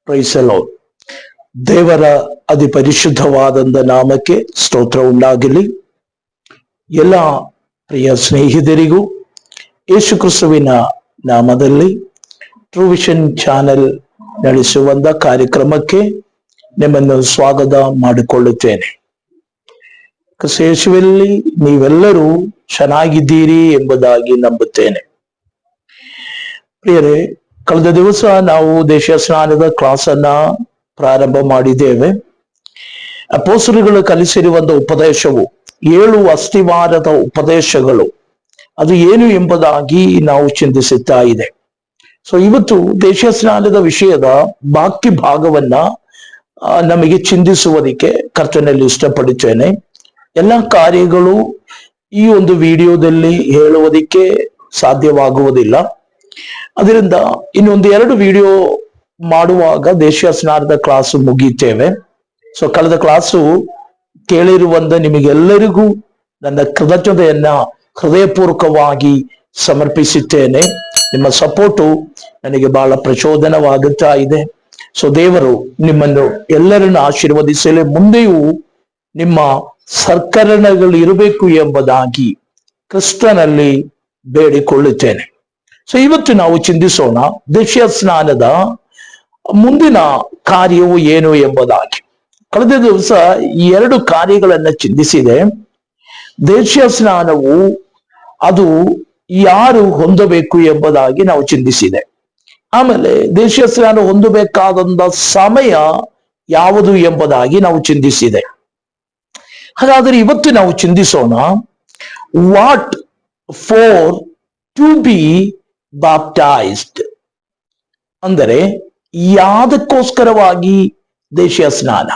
Price the lord. ದೇವರ ಅತಿ ಪರಿಶುದ್ಧವಾದಂಥ ನಾಮಕ್ಕೆ ಸ್ತೋತ್ರ ಉಂಟಾಗಲಿ. ಎಲ್ಲ ಪ್ರಿಯ ಸ್ನೇಹಿತರಿಗೂ ಯೇಸು ಕ್ರಿಸ್ತುವಿನ ನಾಮದಲ್ಲಿ ಟ್ರೂ ವಿಷನ್ ಚಾನೆಲ್ ನಡೆಸುವಂತ ಕಾರ್ಯಕ್ರಮಕ್ಕೆ ನಿಮ್ಮನ್ನು ಸ್ವಾಗತ ಮಾಡಿಕೊಳ್ಳುತ್ತೇನೆ. ಕ್ರಿಸ್ತ ಯೇಸುವಿನಲ್ಲಿ ನೀವೆಲ್ಲರೂ ಚೆನ್ನಾಗಿದ್ದೀರಿ ಎಂಬುದಾಗಿ ನಂಬುತ್ತೇನೆ. ಪ್ರಿಯರೇ, ಕಳೆದ ದಿವಸ ನಾವು ದೇಶ ಸ್ನಾನದ ಕ್ಲಾಸ್ ಅನ್ನ ಪ್ರಾರಂಭ ಮಾಡಿದ್ದೇವೆ. ಅಪೊಸ್ತಲರು ಕಲಿಸಿರುವಂತ ಉಪದೇಶವು 7 ಅಸ್ತಿವಾರದ ಉಪದೇಶಗಳು, ಅದು ಏನು ಎಂಬುದಾಗಿ ನಾವು ಚಿಂತಿಸುತ್ತಾ ಇದೆ. ಸೊ ಇವತ್ತು ದೇಶ ಸ್ನಾನದ ವಿಷಯದ ಬಾಕಿ ಭಾಗವನ್ನ ನಮಗೆ ಚಿಂತಿಸುವುದಕ್ಕೆ ಕರ್ತನಲ್ಲಿ ಇಷ್ಟಪಡುತ್ತೇನೆ. ಎಲ್ಲ ಕಾರ್ಯಗಳು ಈ ಒಂದು ವಿಡಿಯೋದಲ್ಲಿ ಹೇಳುವುದಕ್ಕೆ ಸಾಧ್ಯವಾಗುವುದಿಲ್ಲ. ಅದರಿಂದ ಇನ್ನೊಂದು 2 ವಿಡಿಯೋ ಮಾಡುವಾಗ ದೇಶ ಸ್ನಾನದ ಕ್ಲಾಸು ಮುಗಿಯುತ್ತೇವೆ. ಸೊ ಕಳೆದ ಕ್ಲಾಸು ಕೇಳಿರುವಂತ ನಿಮಗೆಲ್ಲರಿಗೂ ನನ್ನ ಕೃತಜ್ಞತೆಯನ್ನ ಹೃದಯಪೂರ್ವಕವಾಗಿ ಸಮರ್ಪಿಸುತ್ತೇನೆ. ನಿಮ್ಮ ಸಪೋರ್ಟು ನನಗೆ ಬಹಳ ಪ್ರಚೋದನವಾಗುತ್ತಾ ಇದೆ. ಸೊ ದೇವರು ನಿಮ್ಮನ್ನು ಎಲ್ಲರನ್ನು ಆಶೀರ್ವದಿಸಲಿ. ಮುಂದೆಯೂ ನಿಮ್ಮ ಸತ್ಕರಣಗಳು ಇರಬೇಕು ಎಂಬುದಾಗಿ ಕ್ರಿಸ್ತನಲ್ಲಿ ಬೇಡಿಕೊಳ್ಳುತ್ತೇನೆ. ಸೊ ಇವತ್ತು ನಾವು ಚಿಂತಿಸೋಣ ದೇಶ ಸ್ನಾನದ ಮುಂದಿನ ಕಾರ್ಯವು ಏನು ಎಂಬುದಾಗಿ. ಕಳೆದ ದಿವಸ 2 ಕಾರ್ಯಗಳನ್ನ ಚಿಂತಿಸಿದೆ. ದೇಶ ಸ್ನಾನವು ಅದು ಯಾರು ಹೊಂದಬೇಕು ಎಂಬುದಾಗಿ ನಾವು ಚಿಂತಿಸಿದೆ. ಆಮೇಲೆ ದೇಶ ಸ್ನಾನ ಹೊಂದಬೇಕಾದಂತ ಸಮಯ ಯಾವುದು ಎಂಬುದಾಗಿ ನಾವು ಚಿಂತಿಸಿದೆ. ಹಾಗಾದರೆ ಇವತ್ತು ನಾವು ಚಿಂತಿಸೋಣ, ವಾಟ್ ಫಾರ್ ಟು ಬಿ ಬಾಪ್ಟೈಸ್ಡ್, ಅಂದರೆ ಯಾವುದಕ್ಕೋಸ್ಕರವಾಗಿ ದೇಶ ಸ್ನಾನ,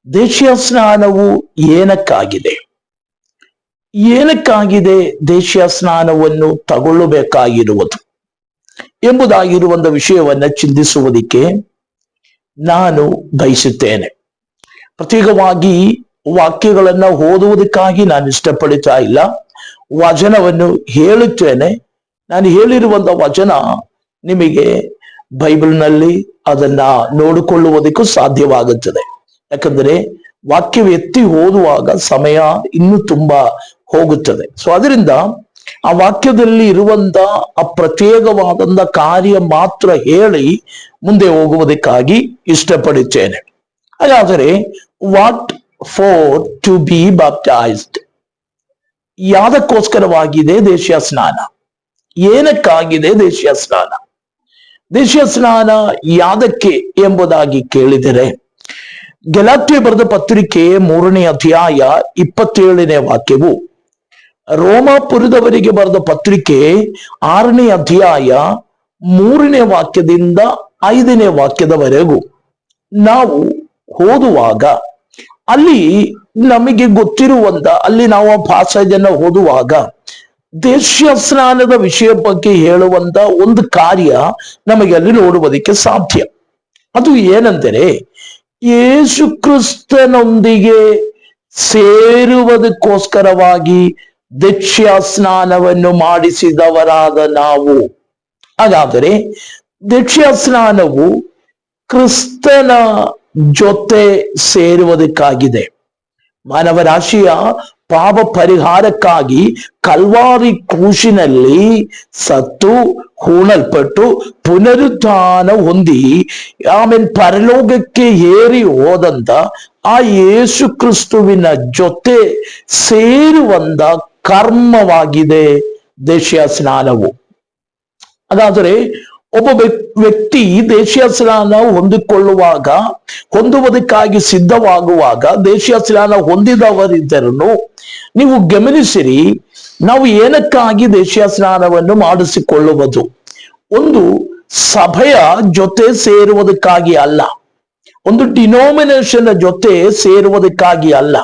ದೇಶ ಸ್ನಾನವು ಏನಕ್ಕಾಗಿದೆ, ಏನಕ್ಕಾಗಿದೆ ದೇಶ ಸ್ನಾನವನ್ನು ತಗೊಳ್ಳಬೇಕಾಗಿರುವುದು ಎಂಬುದಾಗಿರುವಂತ ವಿಷಯವನ್ನ ಚಿಂತಿಸುವುದಕ್ಕೆ ನಾನು ಬಯಸುತ್ತೇನೆ. ಪ್ರತ್ಯೇಕವಾಗಿ ವಾಕ್ಯಗಳನ್ನ ಓದುವುದಕ್ಕಾಗಿ ನಾನು ಇಷ್ಟಪಡುತ್ತಾ ಇಲ್ಲ, ವಚನವನ್ನು ಹೇಳುತ್ತೇನೆ. ನಾನು ಹೇಳಿರುವಂತ ವಚನ ನಿಮಗೆ ಬೈಬಲ್ನಲ್ಲಿ ಅದನ್ನ ನೋಡಿಕೊಳ್ಳುವುದಕ್ಕೂ ಸಾಧ್ಯವಾಗುತ್ತದೆ. ಯಾಕಂದ್ರೆ ವಾಕ್ಯ ಎತ್ತಿ ಓದುವಾಗ ಸಮಯ ಇನ್ನೂ ತುಂಬಾ ಹೋಗುತ್ತದೆ. ಸೊ ಅದರಿಂದ ಆ ವಾಕ್ಯದಲ್ಲಿ ಇರುವಂತ ಆ ಪ್ರತ್ಯೇಕವಾದಂತ ಕಾರ್ಯ ಮಾತ್ರ ಹೇಳಿ ಮುಂದೆ ಹೋಗುವುದಕ್ಕಾಗಿ ಇಷ್ಟಪಡುತ್ತೇನೆ. ಹಾಗಾದರೆ ವಾಟ್ ಫಾರ್ ಟು ಬಿ ಬಾಪ್ಟೈಸ್ಡ್, ಯಾವುದಕ್ಕೋಸ್ಕರವಾಗಿದೆ ದೇಶ ಸ್ನಾನ, ಏನಕ್ಕಾಗಿದೆ ದೇಶ ಸ್ನಾನ, ದೇಶ ಸ್ನಾನ ಯಾವುದಕ್ಕೆ ಎಂಬುದಾಗಿ ಕೇಳಿದರೆ, ಗಲಾತ್ಯ ಬರೆದ ಪತ್ರಿಕೆ 3ನೇ ಅಧ್ಯಾಯ 27ನೇ ವಾಕ್ಯವು, ರೋಮಾಪುರದವರಿಗೆ ಬರೆದ ಪತ್ರಿಕೆ 6ನೇ ಅಧ್ಯಾಯ 3ನೇ ವಾಕ್ಯದಿಂದ 5ನೇ ವಾಕ್ಯದವರೆಗೂ ನಾವು ಓದುವಾಗ ಅಲ್ಲಿ ನಮಗೆ ಗೊತ್ತಿರುವಂತ, ಅಲ್ಲಿ ನಾವು ಆ ಪಾಸೇಜ್ ಅನ್ನ ಓದುವಾಗ ದೇಶ ಸ್ನಾನದ ವಿಷಯ ಬಗ್ಗೆ ಹೇಳುವಂತ ಒಂದು ಕಾರ್ಯ ನಮಗೆ ಅಲ್ಲಿ ನೋಡುವುದಕ್ಕೆ ಸಾಧ್ಯ. ಅದು ಏನೆಂದರೆ, ಯೇಸು ಕ್ರಿಸ್ತನೊಂದಿಗೆ ಸೇರುವುದಕ್ಕೋಸ್ಕರವಾಗಿ ದೇಶ ಸ್ನಾನವನ್ನು ಮಾಡಿಸಿದವರಾದ ನಾವು. ಹಾಗಾದರೆ ದೇಶ ಸ್ನಾನವು ಕ್ರಿಸ್ತನ ಜೊತೆ ಸೇರುವುದಕ್ಕಾಗಿದೆ. ಮಾನವರಾಶಿಯ ಪಾಪ ಪರಿಹಾರಕ್ಕಾಗಿ ಕಲ್ವಾರಿ ಕ್ರೂಶಿನಲ್ಲಿ ಸತ್ತು ಹೂಣಲ್ಪಟ್ಟು ಪುನರುತ್ಥಾನ ಹೊಂದಿ ಆಮೇಲೆ ಪರಲೋಕಕ್ಕೆ ಏರಿ ಹೋದಂತ ಆ ಯೇಸು ಕ್ರಿಸ್ತುವಿನ ಜೊತೆ ಸೇರುವಂತ ಕರ್ಮವಾಗಿದೆ ದೇಶ ಸ್ನಾನವು. ಹಾಗಾದರೆ ಒಬ್ಬ ವ್ಯಕ್ತಿ ದೇಶ ಸ್ನಾನ ಹೊಂದುವುದಕ್ಕಾಗಿ ಸಿದ್ಧವಾಗುವಾಗ, ದೇಶ ಸ್ನಾನ ಹೊಂದಿದವರಿದ್ದರೂ ನೀವು ಗಮನಿಸಿರಿ, ನಾವು ಏನಕ್ಕಾಗಿ ದೇಶ ಸ್ನಾನವನ್ನು ಮಾಡಿಸಿಕೊಳ್ಳುವುದು, ಒಂದು ಸಭೆಯ ಜೊತೆ ಸೇರುವುದಕ್ಕಾಗಿ ಅಲ್ಲ, ಒಂದು ಡಿನೋಮಿನೇಷನ್ ಜೊತೆ ಸೇರುವುದಕ್ಕಾಗಿ ಅಲ್ಲ,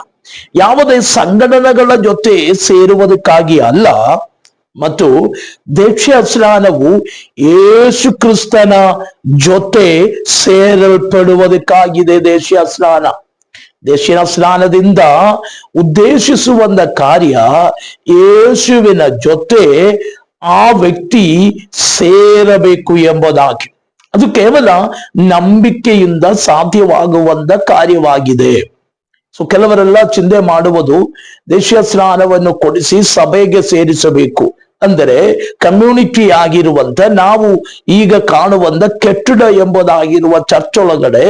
ಯಾವುದೇ ಸಂಘಟನೆಗಳ ಜೊತೆ ಸೇರುವುದಕ್ಕಾಗಿ ಅಲ್ಲ, ಮತ್ತು ದೇಶ ಸ್ನಾನವು ಯೇಸು ಕ್ರಿಸ್ತನ ಜೊತೆ ಸೇರಲ್ಪಡುವುದಕ್ಕಾಗಿದೆ ದೇಶ ಸ್ನಾನ. ದೇಶ ಸ್ನಾನದಿಂದ ಉದ್ದೇಶಿಸುವಂತ ಕಾರ್ಯ ಯೇಸುವಿನ ಜೊತೆ ಆ ವ್ಯಕ್ತಿ ಸೇರಬೇಕು ಎಂಬುದಾಗಿ. ಅದು ಕೇವಲ ನಂಬಿಕೆಯಿಂದ ಸಾಧ್ಯವಾಗುವಂತ ಕಾರ್ಯವಾಗಿದೆ. ಸೊ ಕೆಲವರೆಲ್ಲ ಚಿಂತೆ ಮಾಡುವುದು ದೇಶೀಯ ಸ್ನಾನವನ್ನು ಕೊಡಿಸಿ ಸಭೆಗೆ ಸೇರಿಸಬೇಕು ಅಂದರೆ ಕಮ್ಯುನಿಟಿ ಆಗಿರುವಂತ ನಾವು ಈಗ ಕಾಣುವಂತ ಕೆಟ್ಟಡ ಎಂಬುದಾಗಿರುವ ಚರ್ಚ್ ಒಳಗಡೆ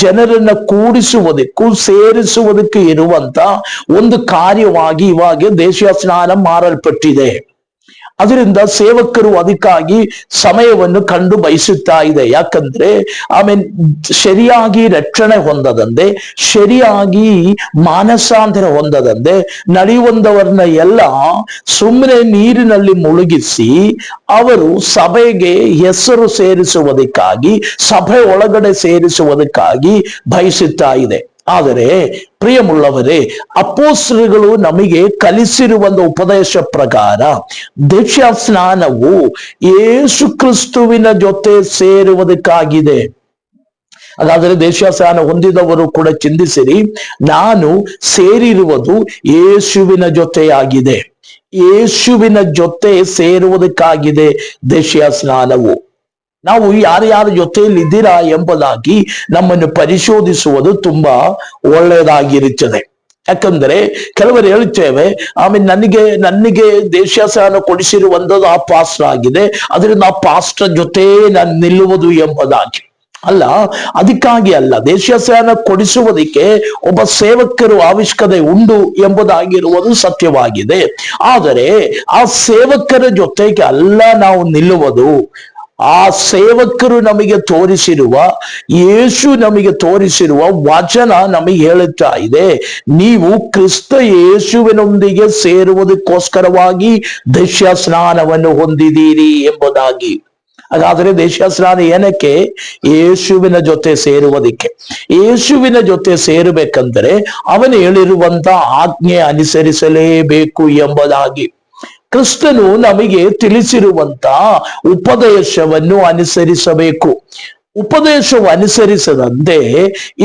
ಜನರನ್ನ ಕೂಡಿಸುವುದಕ್ಕೂ ಸೇರಿಸುವುದಕ್ಕೆ ಇರುವಂತ ಒಂದು ಕಾರ್ಯವಾಗಿ ಇವಾಗ ದೇಶೀಯ ಸ್ನಾನ ಮಾರಲ್ಪಟ್ಟಿದೆ. ಅದರಿಂದ ಸೇವಕರು ಅದಕ್ಕಾಗಿ ಸಮಯವನ್ನು ಕಂಡು ಬಯಸುತ್ತಾ ಇದೆ. ಯಾಕಂದ್ರೆ ಸರಿಯಾಗಿ ರಕ್ಷಣೆ ಹೊಂದದಂತೆ, ಸರಿಯಾಗಿ ಮಾನಸಾಂತರ ಹೊಂದದಂತೆ ನಡೆಯುವಂತವರನ್ನ ಎಲ್ಲ ಸುಮ್ಮನೆ ನೀರಿನಲ್ಲಿ ಮುಳುಗಿಸಿ ಅವರು ಸಭೆಗೆ ಹೆಸರು ಸೇರಿಸುವುದಕ್ಕಾಗಿ, ಸಭೆ ಒಳಗಡೆ ಸೇರಿಸುವುದಕ್ಕಾಗಿ ಬಯಸುತ್ತಾ ಇದೆ. ಆದರೆ ಪ್ರಿಯമുള്ളವರೇ, ಅಪೊಸ್ತಲರು ನಮಗೆ ಕಲಿಸಿರುವಂತ ಉಪದೇಶ ಪ್ರಕಾರ ದೀಕ್ಷಾ ಸ್ನಾನವು ಯೇಸು ಕ್ರಿಸ್ತುವಿನ ಜೊತೆ ಸೇರುವುದಕ್ಕಾಗಿದೆ. ಹಾಗಾದರೆ ದೀಕ್ಷಾ ಸ್ನಾನ ಹೊಂದಿದವರು ಕೂಡ ಚಿಂತಿಸಿರಿ, ನಾನು ಸೇರಿರುವುದು ಯೇಸುವಿನ ಜೊತೆಯಾಗಿದೆ. ಯೇಸುವಿನ ಜೊತೆ ಸೇರುವುದಕ್ಕಾಗಿದೆ ದೀಕ್ಷಾ ಸ್ನಾನವು. ನಾವು ಯಾರ್ಯಾರ ಜೊತೆಯಲ್ಲಿ ಇದ್ದೀರಾ ಎಂಬುದಾಗಿ ನಮ್ಮನ್ನು ಪರಿಶೋಧಿಸುವುದು ತುಂಬಾ ಒಳ್ಳೆಯದಾಗಿರುತ್ತದೆ. ಯಾಕಂದ್ರೆ ಕೆಲವರು ಹೇಳುತ್ತೇವೆ, ನನಗೆ ದೇಶಾಸನ ಕೊಡಿಸಿರುವಂಥದ್ದು ಆ ಪಾಸ್ಟರ್ ಆಗಿದೆ, ಅದರಿಂದ ಆ ಪಾಸ್ಟರ್ ಜೊತೆ ನಾನು ನಿಲ್ಲುವುದು ಎಂಬುದಾಗಿ ಅಲ್ಲ. ಅದಕ್ಕಾಗಿ ಅಲ್ಲ, ದೇಶಾಸನ ಕೊಡಿಸುವುದಕ್ಕೆ ಒಬ್ಬ ಸೇವಕರು ಅವಶ್ಯಕತೆ ಉಂಟು ಎಂಬುದಾಗಿರುವುದು ಸತ್ಯವಾಗಿದೆ. ಆದರೆ ಆ ಸೇವಕರ ಜೊತೆಗೆ ಅಲ್ಲ ನಾವು ನಿಲ್ಲುವುದು. ಆ ಸೇವಕರು ನಮಗೆ ತೋರಿಸಿರುವ, ಯೇಸು ನಮಗೆ ತೋರಿಸಿರುವ ವಚನ ನಮಗೆ ಹೇಳುತ್ತಾ ಇದೆ, ನೀವು ಕ್ರಿಸ್ತ ಯೇಸುವಿನೊಂದಿಗೆ ಸೇರುವುದಕ್ಕೋಸ್ಕರವಾಗಿ ದೀಕ್ಷಾ ಸ್ನಾನವನ್ನು ಹೊಂದಿದ್ದೀರಿ ಎಂಬುದಾಗಿ. ಹಾಗಾದ್ರೆ ದೀಕ್ಷಾ ಸ್ನಾನ ಏನಕ್ಕೆ? ಯೇಸುವಿನ ಜೊತೆ ಸೇರುವುದಕ್ಕೆ. ಯೇಸುವಿನ ಜೊತೆ ಸೇರಬೇಕಂದ್ರೆ ಅವನು ಹೇಳಿರುವಂತ ಆಜ್ಞೆ ಅನುಸರಿಸಲೇಬೇಕು ಎಂಬುದಾಗಿ. ಕ್ರಿಸ್ತನು ನಮಗೆ ತಿಳಿಸಿರುವಂತ ಉಪದೇಶವನ್ನು ಅನುಸರಿಸಬೇಕು. ಉಪದೇಶವು ಅನುಸರಿಸದಂತೆ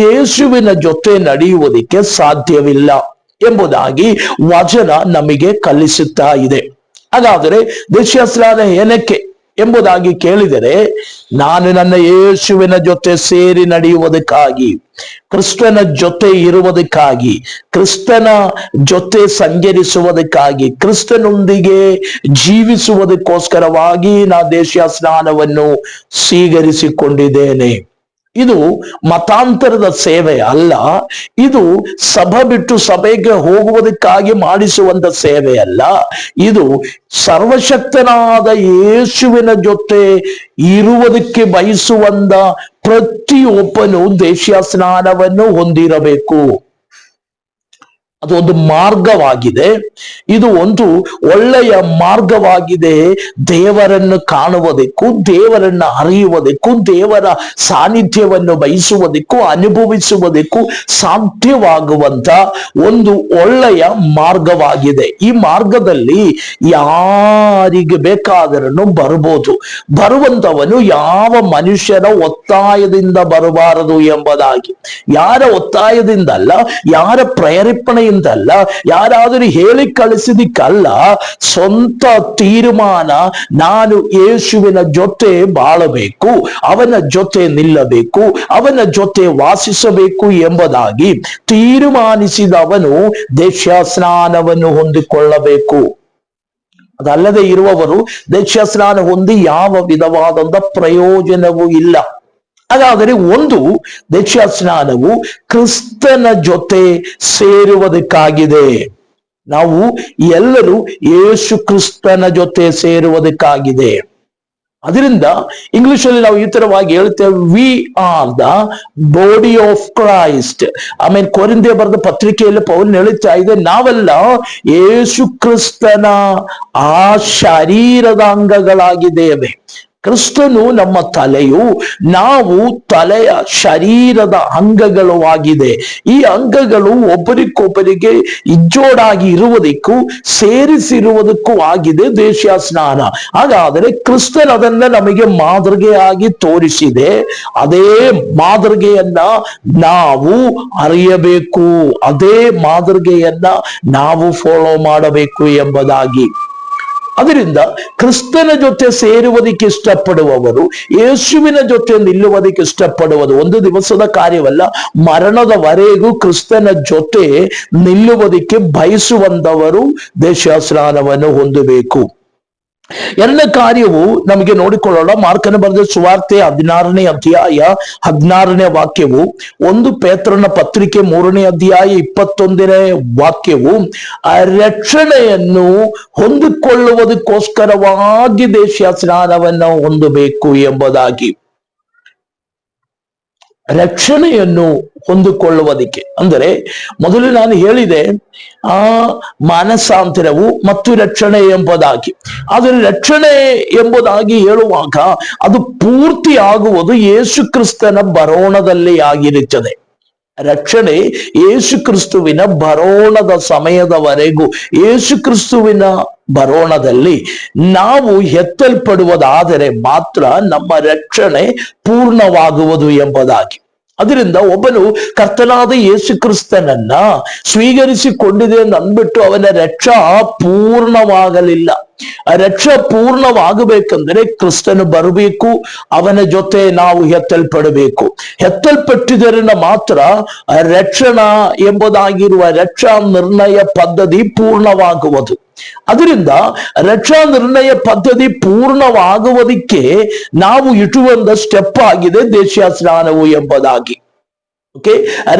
ಯೇಸುವಿನ ಜೊತೆ ನಡೆಯುವುದಕ್ಕೆ ಸಾಧ್ಯವಿಲ್ಲ ಎಂಬುದಾಗಿ ವಚನ ನಮಗೆ ಕಲಿಸುತ್ತಾ ಇದೆ. ಹಾಗಾದರೆ ದೀಕ್ಷಾ ಸ್ನಾನ ಏನಕ್ಕೆ ಎಂಬುದಾಗಿ ಕೇಳಿದರೆ, ನಾನು ನನ್ನ ಯೇಸುವಿನ ಜೊತೆ ಸೇರಿ ನಡೆಯುವುದಕ್ಕಾಗಿ, ಕ್ರಿಸ್ತನ ಜೊತೆ ಇರುವುದಕ್ಕಾಗಿ, ಕ್ರಿಸ್ತನ ಜೊತೆ ಸಂಚರಿಸುವುದಕ್ಕಾಗಿ, ಕ್ರಿಸ್ತನೊಂದಿಗೆ ಜೀವಿಸುವುದಕ್ಕೋಸ್ಕರವಾಗಿ ನಾ ದೀಕ್ಷಾ ಸ್ನಾನವನ್ನು ಸ್ವೀಕರಿಸಿಕೊಂಡಿದ್ದೇನೆ. ಇದು ಮತಾಂತರದ ಸೇವೆ ಅಲ್ಲ, ಇದು ಸಭೆ ಬಿಟ್ಟು ಸಭೆಗೆ ಹೋಗುವುದಕ್ಕಾಗಿ ಮಾಡಿಸುವಂತ ಸೇವೆ ಅಲ್ಲ. ಇದು ಸರ್ವಶಕ್ತನಾದ ಯೇಸುವಿನ ಜೊತೆ ಇರುವುದಕ್ಕೆ ಬಯಸುವಂತ ಪ್ರತಿಯೊಬ್ಬನು ದೀಕ್ಷಾ ಸ್ನಾನವನ್ನು ಹೊಂದಿರಬೇಕು. ಅದು ಒಂದು ಮಾರ್ಗವಾಗಿದೆ. ಇದು ಒಂದು ಒಳ್ಳೆಯ ಮಾರ್ಗವಾಗಿದೆ. ದೇವರನ್ನು ಕಾಣುವುದಕ್ಕೂ, ದೇವರನ್ನು ಅರಿಯುವುದಕ್ಕೂ, ದೇವರ ಸಾನ್ನಿಧ್ಯವನ್ನು ಬಯಸುವುದಕ್ಕೂ, ಅನುಭವಿಸುವುದಕ್ಕೂ ಸಾಧ್ಯವಾಗುವಂತ ಒಂದು ಒಳ್ಳೆಯ ಮಾರ್ಗವಾಗಿದೆ. ಈ ಮಾರ್ಗದಲ್ಲಿ ಯಾರಿಗೆ ಬೇಕಾದರೂ ಬರಬಹುದು. ಬರುವಂತವನು ಯಾವ ಮನುಷ್ಯನ ಒತ್ತಾಯದಿಂದ ಬರಬಾರದು ಎಂಬುದಾಗಿ. ಯಾರ ಒತ್ತಾಯದಿಂದಲ್ಲ, ಯಾರ ಪ್ರೇರೇಪಣೆ ಅಲ್ಲ, ಯಾರಾದರೂ ಹೇಳಿ ಕಳಿಸಿದಕ್ಕಲ್ಲ, ಸ್ವಂತ ತೀರ್ಮಾನ, ನಾನು ಯೇಸುವಿನ ಜೊತೆ ಬಾಳಬೇಕು, ಅವನ ಜೊತೆ ನಿಲ್ಲಬೇಕು, ಅವನ ಜೊತೆ ವಾಸಿಸಬೇಕು ಎಂಬುದಾಗಿ ತೀರ್ಮಾನಿಸಿದವನು ದೀಕ್ಷಾ ಸ್ನಾನವನ್ನು ಹೊಂದಿಕೊಳ್ಳಬೇಕು. ಅದಲ್ಲದೆ ಇರುವವರು ದೀಕ್ಷಾ ಸ್ನಾನ ಹೊಂದಿ ಯಾವ ವಿಧವಾದಂತ ಪ್ರಯೋಜನವೂ ಇಲ್ಲ. ಹಾಗಾದರೆ ಒಂದು ದೀಕ್ಷಾ ಸ್ನಾನವು ಕ್ರಿಸ್ತನ ಜೊತೆ ಸೇರುವುದಕ್ಕಾಗಿದೆ. ನಾವು ಎಲ್ಲರೂ ಯೇಸು ಕ್ರಿಸ್ತನ ಜೊತೆ ಸೇರುವುದಕ್ಕಾಗಿದೆ. ಅದರಿಂದ ಇಂಗ್ಲಿಷ್ ಅಲ್ಲಿ ನಾವು ಈ ತರವಾಗಿ ಹೇಳ್ತೇವೆ, we are the body of Christ. ಆಮೇಲೆ ಕೊರಿಂಥಿಯ ಬರೆದ ಪತ್ರಿಕೆಯಲ್ಲಿ ಪೌಲ್ ಹೇಳುತ್ತಾ ಇದೆ, ನಾವೆಲ್ಲ ಯೇಸು ಕ್ರಿಸ್ತನ ಆ ಶರೀರದ ಅಂಗಗಳಾಗಿದ್ದೇವೆ. ಕ್ರಿಸ್ತನು ನಮ್ಮ ತಲೆಯು, ನಾವು ತಲೆಯ ಶರೀರದ ಅಂಗಗಳು ಆಗಿದೆ. ಈ ಅಂಗಗಳು ಒಬ್ಬರಿಗೊಬ್ಬರಿಗೆ ಇಜ್ಜೋಡಾಗಿ ಇರುವುದಕ್ಕೂ ಸೇರಿಸಿರುವುದಕ್ಕೂ ಆಗಿದೆ ದೀಕ್ಷಾ ಸ್ನಾನ. ಹಾಗಾದರೆ ಕ್ರಿಸ್ತನ್ ಅದನ್ನ ನಮಗೆ ಮಾದರಿಗೆಯಾಗಿ ತೋರಿಸಿದೆ. ಅದೇ ಮಾದರಿಗೆಯನ್ನ ನಾವು ಅರಿಯಬೇಕು, ಅದೇ ಮಾದರಿಗೆಯನ್ನ ನಾವು ಫಾಲೋ ಮಾಡಬೇಕು ಎಂಬುದಾಗಿ. ಅದರಿಂದ ಕ್ರಿಸ್ತನ ಜೊತೆ ಸೇರುವುದಕ್ಕೆ ಇಷ್ಟಪಡುವವರು, ಯೇಸುವಿನ ಜೊತೆ ನಿಲ್ಲುವುದಕ್ಕೆ ಇಷ್ಟಪಡುವುದು ಒಂದು ದಿವಸದ ಕಾರ್ಯವಲ್ಲ, ಮರಣದವರೆಗೂ ಕ್ರಿಸ್ತನ ಜೊತೆ ನಿಲ್ಲುವುದಕ್ಕೆ ಬಯಸುವಂತವರು ದೇಶಸ್ನಾನವನ್ನು ಹೊಂದಬೇಕು. ಎರಡನೇ ಕಾರ್ಯವು ನಮಗೆ ನೋಡಿಕೊಳ್ಳೋಣ. ಮಾರ್ಕನ ಬರೆದ ಸುವಾರ್ತೆ 16ನೇ ಅಧ್ಯಾಯ 16ನೇ ವಾಕ್ಯವು, 1 ಪೇತ್ರನ ಪತ್ರಿಕೆ 3ನೇ ಅಧ್ಯಾಯ 21ನೇ ವಾಕ್ಯವು, ರಕ್ಷಣೆಯನ್ನು ಹೊಂದಿಕೊಳ್ಳುವುದಕ್ಕೋಸ್ಕರವಾಗಿ ದೇಶ ಸ್ನಾನವನ್ನು ಹೊಂದಬೇಕು ಎಂಬುದಾಗಿ. ರಕ್ಷಣೆಯನ್ನು ಹೊಂದಿಕೊಳ್ಳುವುದಕ್ಕೆ ಅಂದರೆ ಮೊದಲು ನಾನು ಹೇಳಿದೆ ಮಾನಸಾಂತರವು ಮತ್ತು ರಕ್ಷಣೆ ಎಂಬುದಾಗಿ. ಆದರೆ ರಕ್ಷಣೆ ಎಂಬುದಾಗಿ ಹೇಳುವಾಗ ಅದು ಪೂರ್ತಿ ಆಗುವುದು ಯೇಸು ಕ್ರಿಸ್ತನ ಬರೋಣದಲ್ಲಿ ಆಗಿರುತ್ತದೆ. ರಕ್ಷಣೆ ಯೇಸು ಕ್ರಿಸ್ತುವಿನ ಬರೋಣದ ಸಮಯದವರೆಗೂ, ಯೇಸು ಕ್ರಿಸ್ತುವಿನ ಬರೋಣದಲ್ಲಿ ನಾವು ಎತ್ತಲ್ಪಡುವುದಾದರೆ ಮಾತ್ರ ನಮ್ಮ ರಕ್ಷಣೆ ಪೂರ್ಣವಾಗುವುದು ಎಂಬುದಾಗಿ. ಅದರಿಂದ ಒಬ್ಬನು ಕರ್ತನಾದ ಯೇಸು ಕ್ರಿಸ್ತನನ್ನ ಸ್ವೀಕರಿಸಿಕೊಂಡಿದೆ ಎಂದು ಅಂದ್ಬಿಟ್ಟು ಅವನ ರಕ್ಷಾ ಪೂರ್ಣವಾಗಲಿಲ್ಲ. ರಕ್ಷಾ ಪೂರ್ಣವಾಗಬೇಕಂದ್ರೆ ಕ್ರಿಸ್ತನು ಬರಬೇಕು, ಅವನ ಜೊತೆ ನಾವು ಎತ್ತಲ್ಪಡಬೇಕು. ಎತ್ತಲ್ಪಟ್ಟಿದ್ದರಿಂದ ಮಾತ್ರ ರಕ್ಷಣಾ ಎಂಬುದಾಗಿರುವ ರಕ್ಷಾ ನಿರ್ಣಯ ಪದ್ಧತಿ ಪೂರ್ಣವಾಗುವುದು. ಅದರಿಂದ ರಕ್ಷಾ ನಿರ್ಣಯ ಪದ್ಧತಿ ಪೂರ್ಣವಾಗುವುದಕ್ಕೆ ನಾವು ಇಟ್ಟುವಂತ ಸ್ಟೆಪ್ ಆಗಿದೆ ದೇಶ ಸ್ನಾನವು ಎಂಬುದಾಗಿ. ಓಕೆ,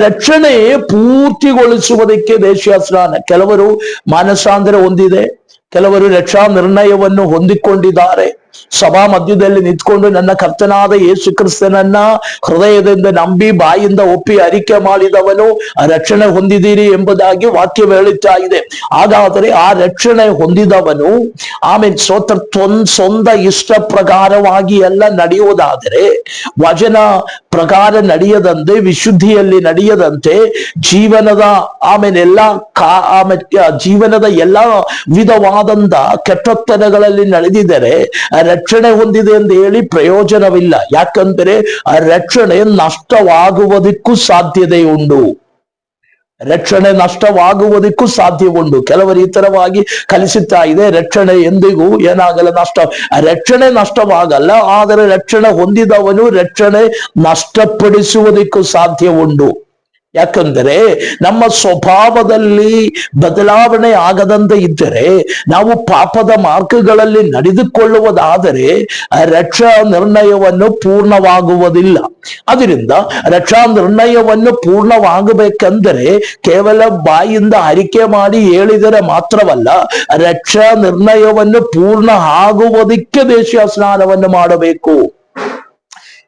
ರಕ್ಷಣೆ ಪೂರ್ತಿಗೊಳಿಸುವುದಕ್ಕೆ ದೇಶ ಸ್ನಾನ. ಕೆಲವರು ಮಾನಸಾಂತರ ಹೊಂದಿದೆ, ಕೆಲವರು ರಕ್ಷಾ ನಿರ್ಣಯವನ್ನು ಹೊಂದಿಕೊಂಡಿದ್ದಾರೆ. ಸಭಾ ಮಧ್ಯದಲ್ಲಿ ನಿಂತ್ಕೊಂಡು ನನ್ನ ಕರ್ತನಾದ ಯೇಸು ಕ್ರಿಸ್ತನನ್ನ ಹೃದಯದಿಂದ ನಂಬಿ ಬಾಯಿಂದ ಒಪ್ಪಿ ಅರಿಕೆ ಮಾಡಿದವನು ರಕ್ಷಣೆ ಹೊಂದಿದ್ದೀರಿ ಎಂಬುದಾಗಿ ವಾಕ್ಯ ಹೇಳುತ್ತಾ ಇದೆ. ಹಾಗಾದರೆ ಆ ರಕ್ಷಣೆ ಹೊಂದಿದವನು ಆಮೇಲೆ ಸ್ವಂತ ಇಷ್ಟ ಪ್ರಕಾರವಾಗಿ ಎಲ್ಲ ನಡೆಯುವುದಾದರೆ, ವಚನ ಪ್ರಕಾರ ನಡೆಯದಂತೆ, ವಿಶುದ್ಧಿಯಲ್ಲಿ ನಡೆಯದಂತೆ, ಜೀವನದ ಜೀವನದ ಎಲ್ಲಾ ವಿಧವಾದಂತ ಕೆಟ್ಟತನಗಳಲ್ಲಿ ನಡೆದಿದ್ದರೆ ರಕ್ಷಣೆ ಹೊಂದಿದೆ ಎಂದು ಹೇಳಿ ಪ್ರಯೋಜನವಿಲ್ಲ. ಯಾಕಂದರೆ ಆ ರಕ್ಷಣೆ ನಷ್ಟವಾಗುವುದಕ್ಕೂ ಸಾಧ್ಯತೆ ಉಂಟು. ರಕ್ಷಣೆ ನಷ್ಟವಾಗುವುದಕ್ಕೂ ಸಾಧ್ಯ ಉಂಟು. ಕೆಲವರು ಈ ತರವಾಗಿ ಕಲಿಸುತ್ತಾ ಇದೆ, ರಕ್ಷಣೆ ಎಂದಿಗೂ ಏನಾಗಲ್ಲ, ರಕ್ಷಣೆ ನಷ್ಟವಾಗಲ್ಲ. ಆದರೆ ರಕ್ಷಣೆ ಹೊಂದಿದವನು ರಕ್ಷಣೆ ನಷ್ಟಪಡಿಸುವುದಕ್ಕೂ ಸಾಧ್ಯ ಉಂಟು. ಯಾಕಂದರೆ ನಮ್ಮ ಸ್ವಭಾವದಲ್ಲಿ ಬದಲಾವಣೆ ಆಗದಂತೆ ಇದ್ದರೆ, ನಾವು ಪಾಪದ ಮಾರ್ಗಗಳಲ್ಲಿ ನಡೆದುಕೊಳ್ಳುವುದಾದರೆ ರಕ್ಷಾ ನಿರ್ಣಯವನ್ನು ಪೂರ್ಣವಾಗುವುದಿಲ್ಲ. ಅದರಿಂದ ರಕ್ಷಾ ನಿರ್ಣಯವನ್ನು ಪೂರ್ಣವಾಗಬೇಕೆಂದರೆ ಕೇವಲ ಬಾಯಿಂದ ಅರಿಕೆ ಮಾಡಿ ಹೇಳಿದರೆ ಮಾತ್ರವಲ್ಲ, ರಕ್ಷಾ ನಿರ್ಣಯವನ್ನು ಪೂರ್ಣ ಆಗುವುದಕ್ಕೆ ದೇಶ ಸ್ನಾನವನ್ನು ಮಾಡಬೇಕು.